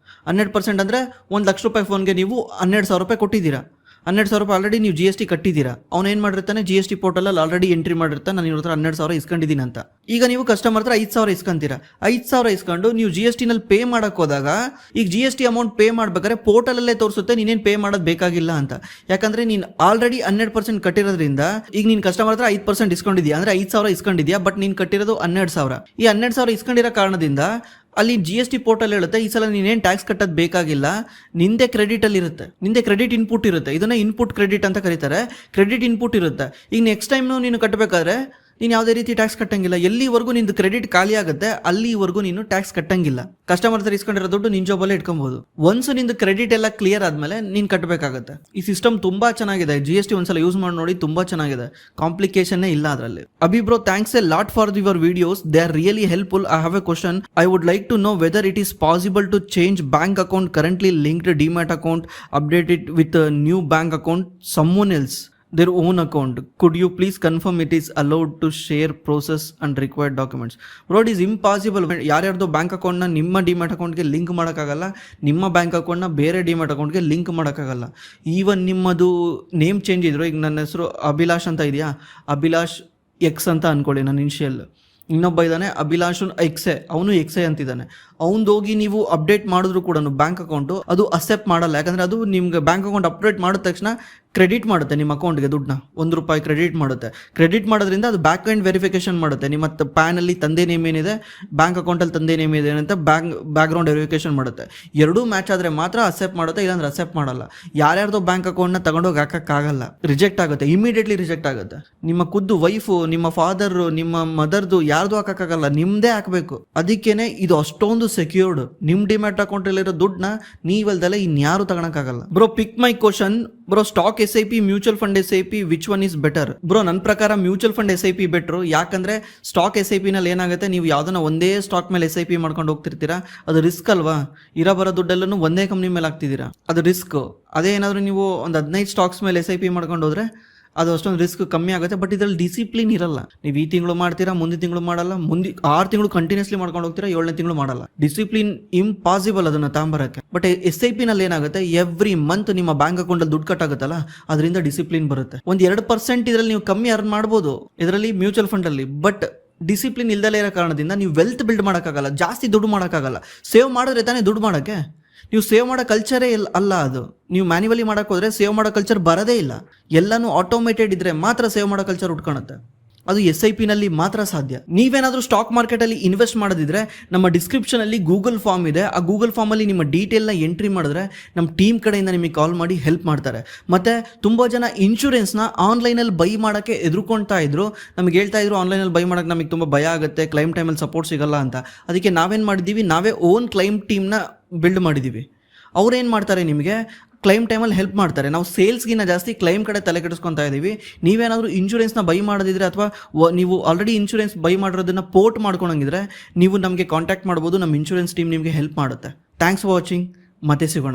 12% ಅಂದರೆ ₹1,00,000 ಫೋನ್ಗೆ ನೀವು 12,000 ರೂಪಾಯಿ ಕೊಟ್ಟಿದ್ದೀರಾ. 12,000 ರೂಪಾಯಿ ಆಲ್ರೆಡಿ ನೀವು GST ಕಟ್ಟಿದ್ದೀರಾ. ಅವ್ನು ಏನು ಮಾಡಿರ್ತಾನೆ, GST ಪೋರ್ಟಲಲ್ಲಿ ಆಲ್ರೆಡಿ ಎಂಟ್ರಿ ಮಾಡಿರ್ತಾನೆ, ನಾನು ಇವ್ರ ಹತ್ರ 12,000 ಇಸ್ಕೊಂಡಿದ್ದೀನಿ ಅಂತ. ಈಗ ನೀವು ಕಸ್ಟಮರ್ ಹತ್ರ 5,000 ಇಸ್ಕೊಂತೀರಾ. 5,000 ಇಸ್ಕೊಂಡು ನೀವು GSTನಲ್ಲಿ ಪೇ ಮಾಡಕ್ಕೆ ಹೋದಾಗ, ಈಗ GST ಅಮೌಂಟ್ ಪೇ ಮಾಡ್ಬೇಕಾದ್ರೆ ಪೋರ್ಟಲಲ್ಲೇ ತೋರಿಸುತ್ತೆ ನೀನೇನು ಪೇ ಮಾಡೋದು ಬೇಕಾಗಿಲ್ಲ ಅಂತ. ಯಾಕಂದರೆ ನೀನು ಆಲ್ರೆಡಿ 12% ಕಟ್ಟಿರೋದ್ರಿಂದ, ಈಗ ನೀನು ಕಸ್ಟಮರ್ ಹತ್ರ 5% ಇಸ್ಕೊಂಡಿದ್ಯಾ ಅಂದರೆ 5,000 ಇಸ್ಕೊಂಡಿದ್ಯಾ, ಬಟ್ ನೀನು ಕಟ್ಟಿರೋದು 12,000. ಈ 12,000 ಇಸ್ಕೊಂಡಿರೋ ಕಾರಣದಿಂದ ಅಲ್ಲಿ GST ಪೋರ್ಟಲ್ ಹೇಳುತ್ತೆ, ಈ ಸಲ ನೀನೇನು ಟ್ಯಾಕ್ಸ್ ಕಟ್ಟೋದು ಬೇಕಾಗಿಲ್ಲ, ನಿಂದೆ ಕ್ರೆಡಿಟಲ್ಲಿ ಇರುತ್ತೆ, ನಿಂದೆ ಕ್ರೆಡಿಟ್ ಇನ್ಪುಟ್ ಇರುತ್ತೆ. ಇದನ್ನ ಇನ್ಪುಟ್ ಕ್ರೆಡಿಟ್ ಅಂತ ಕರೀತಾರೆ. ಕ್ರೆಡಿಟ್ ಇನ್ಪುಟ್ ಇರುತ್ತೆ. ಈಗ ನೆಕ್ಸ್ಟ್ ಟೈಮ್ ನೀನು ಕಟ್ಟಬೇಕಾದ್ರೆ ನೀನು ಯಾವುದೇ ರೀತಿ ಟ್ಯಾಕ್ಸ್ ಕಟ್ಟಂಗಿಲ್ಲ. ಎಲ್ಲಿವರೆಗೂ ನಿಂದು ಕ್ರೆಡಿಟ್ ಖಾಲಿ ಆಗುತ್ತೆ ಅಲ್ಲಿವರೆಗೂ ನೀನು ಟ್ಯಾಕ್ಸ್ ಕಟ್ಟಂಗಿಲ್ಲ. ಕಸ್ಟಮರ್ ಹತ್ರ ಇಸ್ಕೊಂಡಿರೋ ದುಡ್ಡು ನಿನ್ ಜಾಬಲ್ಲೇ ಇಟ್ಕೊಬಹುದು. ಒನ್ಸ್ ನಿಂದು ಕ್ರೆಡಿಟ್ ಎಲ್ಲ ಕ್ಲಿಯರ್ ಆದ್ಮೇಲೆ ನೀನು ಕಟ್ಟಬೇಕಾಗುತ್ತೆ. ಈ ಸಿಸ್ಟಮ್ ತುಂಬಾ ಚೆನ್ನಾಗಿದೆ. GST ಒಂದ್ಸಲ ಯೂಸ್ ಮಾಡಿ ನೋಡಿ, ತುಂಬಾ ಚೆನ್ನಾಗಿದೆ. ಕಾಂಪ್ಲಿಕೇಶನ್ನೇ ಇಲ್ಲ ಅದರಲ್ಲಿ. Abhi bro, thanks a lot for your videos, they are really helpful. I have a question. I would like to know whether it is possible to change bank account currently linked demat account, update it with new bank account, someone else their own account. Could you please confirm it is allowed to share process and required documents? Bro, it is impossible. ಯಾರ್ಯಾರ್ದು bank ಅಕೌಂಟ್ನ ನಿಮ್ಮ demat ಅಕೌಂಟ್ಗೆ link ಮಾಡೋಕ್ಕಾಗಲ್ಲ, ನಿಮ್ಮ bank ಅಕೌಂಟ್ನ ಬೇರೆ demat ಅಕೌಂಟ್ಗೆ link ಮಾಡೋಕ್ಕಾಗಲ್ಲ. ಈವನ್ ನಿಮ್ಮದು ನೇಮ್ ಚೇಂಜ್ ಇದ್ರು, ಈಗ ನನ್ನ ಹೆಸರು ಅಭಿಲಾಷ್ ಅಂತ ಇದೆಯಾ, ಅಭಿಲಾಷ್ ಎಕ್ಸ್ ಅಂತ ಅನ್ಕೊಳ್ಳಿ ನನ್ನ ಇನಿಷಿಯಲ್. ಇನ್ನೊಬ್ಬ ಇದ್ದಾನೆ ಅಭಿಲಾಷನ್ ಎಕ್ಸೆ, ಅವನು ಎಕ್ಸೆ ಅಂತಿದ್ದಾನೆ. ಅವ್ನು ಹೋಗಿ ನೀವು ಅಪ್ಡೇಟ್ ಮಾಡಿದ್ರು ಕೂಡ ಬ್ಯಾಂಕ್ ಅಕೌಂಟು ಅದು ಅಕ್ಸೆಪ್ಟ್ ಮಾಡಲ್ಲ. ಯಾಕಂದರೆ ಅದು ನಿಮ್ಗೆ ಬ್ಯಾಂಕ್ ಅಕೌಂಟ್ ಅಪ್ಡೇಟ್ ಮಾಡಿದ ತಕ್ಷಣ ಕ್ರೆಡಿಟ್ ಮಾಡುತ್ತೆ ನಿಮ್ಮ ಅಕೌಂಟ್ಗೆ ದುಡ್ಡನ್ನ, ₹1 ಕ್ರೆಡಿಟ್ ಮಾಡುತ್ತೆ. ಕ್ರೆಡಿಟ್ ಮಾಡೋದ್ರಿಂದ ಅದು ಬ್ಯಾಕ್ ಎಂಡ್ ವೆರಿಫಿಕೇಶನ್ ಮಾಡುತ್ತೆ. ನಿಮ್ಮ ಪ್ಯಾನಲ್ಲಿ ತಂದೆ ನೇಮ್ ಏನಿದೆ, ಬ್ಯಾಂಕ್ ಅಕೌಂಟಲ್ಲಿ ತಂದೆ ನೇಮ್ ಇದೆ ಅಂತ ಬ್ಯಾಕ್ಗ್ರೌಂಡ್ ವೆರಿಫಿಕೇಶನ್ ಮಾಡುತ್ತೆ. ಎರಡೂ ಮ್ಯಾಚ್ ಆದರೆ ಮಾತ್ರ ಅಕ್ಸೆಪ್ಟ್ ಮಾಡುತ್ತೆ, ಇಲ್ಲಾಂದ್ರೆ ಅಕ್ಸೆಪ್ಟ್ ಮಾಡಲ್ಲ. ಯಾರ್ಯಾರ್ದೋ ಬ್ಯಾಂಕ್ ಅಕೌಂಟ್ನ ತಗೊಂಡೋಗಿ ಹಾಕೋಕ್ಕಾಗಲ್ಲ, ರಿಜೆಕ್ಟ್ ಆಗುತ್ತೆ, ಇಮಿಡಿಯೇಟ್ಲಿ ರಿಜೆಕ್ಟ್ ಆಗುತ್ತೆ. ನಿಮ್ಮ ಖುದ್ದು ವೈಫು, ನಿಮ್ಮ ಫಾದರು, ನಿಮ್ಮ ಮದರ್ದು ಯಾರ್ದು ಹಾಕೋಕ್ಕಾಗಲ್ಲ, ನಿಮ್ಮದೇ ಹಾಕಬೇಕು. ಅದಕ್ಕೇನೆ ಇದು ಅಷ್ಟೊಂದು ಸೆಕ್ಯೂರ್ಡ್. ನಿಮ್ಮ ಡಿಮ್ಯಾಟ್ ಅಕೌಂಟಲ್ಲಿರೋ ದುಡ್ಡನ್ನ ನೀವಲ್ದಲ್ಲ ಇನ್ಯಾರು ತಗೊಳಕ್ಕಾಗಲ್ಲ. Bro, pick my question. Bro, stock SIP, mutual fund SIP, which one is better? Bro, ನನ್ನ ಪ್ರಕಾರ ಮ್ಯೂಚುವಲ್ ಫಂಡ್ SIP ಬೆಟ್ರು. ಯಾಕಂದ್ರೆ ಸ್ಟಾಕ್ SIP ನಲ್ಲಿ ಏನಾಗುತ್ತೆ, ನೀವು ಯಾವ್ದನ್ನ ಒಂದೇ ಸ್ಟಾಕ್ ಮೇಲೆ SIP ಮಾಡ್ಕೊಂಡು ಹೋಗ್ತಿರ್ತೀರಾ, ಅದು ರಿಸ್ಕ್ ಅಲ್ವಾ? ಬರೋ ದುಡ್ಡೆಲ್ಲೂ ಒಂದೇ ಕಂಪ್ನಿ ಮೇಲೆ ಹಾಕ್ತಿದ್ದೀರಾ, ಅದು ರಿಸ್ಕ್. ಅದೇ ಏನಾದರೂ ನೀವು ಒಂದು 15 ಸ್ಟಾಕ್ಸ್ ಮೇಲೆ SIP ಮಾಡ್ಕೊಂಡು ಹೋದ್ರೆ ಅದು ಅಷ್ಟೊಂದು ರಿಸ್ಕ್ ಕಮ್ಮಿ ಆಗುತ್ತೆ. ಬಟ್ ಇದರಲ್ಲಿ ಡಿಸಿಪ್ಲಿನ್ ಇರಲ್ಲ. ನೀವು ಈ ತಿಂಗಳು ಮಾಡ್ತೀರಾ, ಮುಂದಿನ ತಿಂಗಳು ಮಾಡಲ್ಲ, 6 ತಿಂಗಳು ಕಂಟಿನ್ಯೂಸ್ಲಿ ಮಾಡ್ಕೊಂಡು ಹೋಗ್ತೀರಾ, 7ನೇ ತಿಂಗಳು ಮಾಡಲ್ಲ. ಡಿಸಿಪ್ಲಿನ್ ಇಂಪಾಸಿಬಲ್ ಅದನ್ನ ತಾಂಬರಕ್ಕೆ. ಬಟ್ SIP ನಲ್ಲಿ ಏನಾಗುತ್ತೆ, ಎವ್ರಿ ಮಂತ್ ನಿಮ್ಮ ಬ್ಯಾಂಕ್ ಅಕೌಂಟ್ ಅಲ್ಲಿ ದುಡ್ಡು ಕಟ್ಟಾಗುತ್ತಲ್ಲ, ಅದರಿಂದ ಡಿಸಿಪ್ಲಿನ್ ಬರುತ್ತೆ. 1-2% ಇದರಲ್ಲಿ ನೀವು ಕಮ್ಮಿ ಅರ್ನ್ ಮಾಡ್ಬೋದು ಇದರಲ್ಲಿ ಮ್ಯೂಚುವಲ್ ಫಂಡ್ ಅಲ್ಲಿ. ಬಟ್ ಡಿಸಿಪ್ಲಿನ್ ಇಲ್ದಲೇ ಇರೋ ಕಾರಣದಿಂದ ನೀವು ವೆಲ್ತ್ ಬಿಲ್ಡ್ ಮಾಡೋಕ್ಕಾಗಲ್ಲ, ಜಾಸ್ತಿ ದುಡ್ಡು ಮಾಡೋಕ್ಕಾಗಲ್ಲ. ಸೇವ್ ಮಾಡಿದ್ರೆ ತಾನೇ ದುಡ್ಡು ಮಾಡೋಕ್ಕೆ. ನೀವು ಸೇವ್ ಮಾಡೋ ಕಲ್ಚರೇ ಅಲ್ಲ ಅದು. ನೀವು ಮ್ಯಾನ್ಯುವಲಿ ಮಾಡೋಕೆ ಹೋದರೆ ಸೇವ್ ಮಾಡೋ ಕಲ್ಚರ್ ಬರೋದೇ ಇಲ್ಲ. ಎಲ್ಲನೂ ಆಟೋಮೇಟೆಡ್ ಇದ್ರೆ ಮಾತ್ರ ಸೇವ್ ಮಾಡೋ ಕಲ್ಚರ್ ಉಟ್ಕೊಳುತ್ತೆ. ಅದು SIP ನಲ್ಲಿ ಮಾತ್ರ ಸಾಧ್ಯ. ನೀವೇನಾದರೂ ಸ್ಟಾಕ್ ಮಾರ್ಕೆಟಲ್ಲಿ ಇನ್ವೆಸ್ಟ್ ಮಾಡೋದಿದ್ರೆ ನಮ್ಮ ಡಿಸ್ಕ್ರಿಪ್ಷನಲ್ಲಿ ಗೂಗಲ್ ಫಾರ್ಮ್ ಇದೆ. ಆ ಗೂಗಲ್ ಫಾರ್ಮಲ್ಲಿ ನಿಮ್ಮ ಡೀಟೇಲ್ನ ಎಂಟ್ರಿ ಮಾಡಿದ್ರೆ ನಮ್ಮ ಟೀಮ್ ಕಡೆಯಿಂದ ನಿಮಗೆ ಕಾಲ್ ಮಾಡಿ ಹೆಲ್ಪ್ ಮಾಡ್ತಾರೆ. ಮತ್ತು ತುಂಬ ಜನ ಇನ್ಶೂರೆನ್ಸ್ನ ಆನ್ಲೈನಲ್ಲಿ ಬೈ ಮಾಡೋಕ್ಕೆ ಎದುರ್ಕೊಳ್ತಾ ಇದ್ರು. ನಮಗೆ ಹೇಳ್ತಾ ಇದ್ರು ಆನ್ಲೈನಲ್ಲಿ ಬೈ ಮಾಡೋಕ್ಕೆ ನಮಗೆ ತುಂಬ ಭಯ ಆಗುತ್ತೆ, ಕ್ಲೈಮ್ ಟೈಮಲ್ಲಿ ಸಪೋರ್ಟ್ ಸಿಗಲ್ಲ ಅಂತ. ಅದಕ್ಕೆ ನಾವೇನು ಮಾಡಿದ್ದೀವಿ, ನಾವೇ ಓನ್ ಕ್ಲೈಮ್ ಟೀಮ್ನ ಬಿಲ್ಡ್ ಮಾಡಿದ್ದೀವಿ. ಅವ್ರೇನು ಮಾಡ್ತಾರೆ, ನಿಮಗೆ ಕ್ಲೈಮ್ ಟೈಮಲ್ಲಿ ಹೆಲ್ಪ್ ಮಾಡ್ತಾರೆ. ನಾವು ಸೇಲ್ಸ್ಗಿನ್ನ ಜಾಸ್ತಿ ಕ್ಲೈಮ್ ಕಡೆ ತಲೆ ಕೆಡಿಸ್ಕೊತಾ ಇದ್ದೀವಿ. ನೀವೇನಾದರೂ ಇನ್ಶೂರೆನ್ಸ್ನ ಬೈ ಮಾಡೋದಿದ್ರೆ ಅಥವಾ ನೀವು ಆಲ್ರೆಡಿ ಇನ್ಶೂರೆನ್ಸ್ ಬೈ ಮಾಡಿರೋದನ್ನ ಪೋರ್ಟ್ ಮಾಡ್ಕೊಳಂಗಿದ್ರೆ ನೀವು ನಮಗೆ ಕಾಂಟ್ಯಾಕ್ಟ್ ಮಾಡ್ಬೋದು. ನಮ್ಮ ಇನ್ಶೂರೆನ್ಸ್ ಟೀಮ್ ನಿಮಗೆ ಹೆಲ್ಪ್ ಮಾಡುತ್ತೆ. Thanks for watching. ಮತ್ತೆ ಸಿಗೋಣ.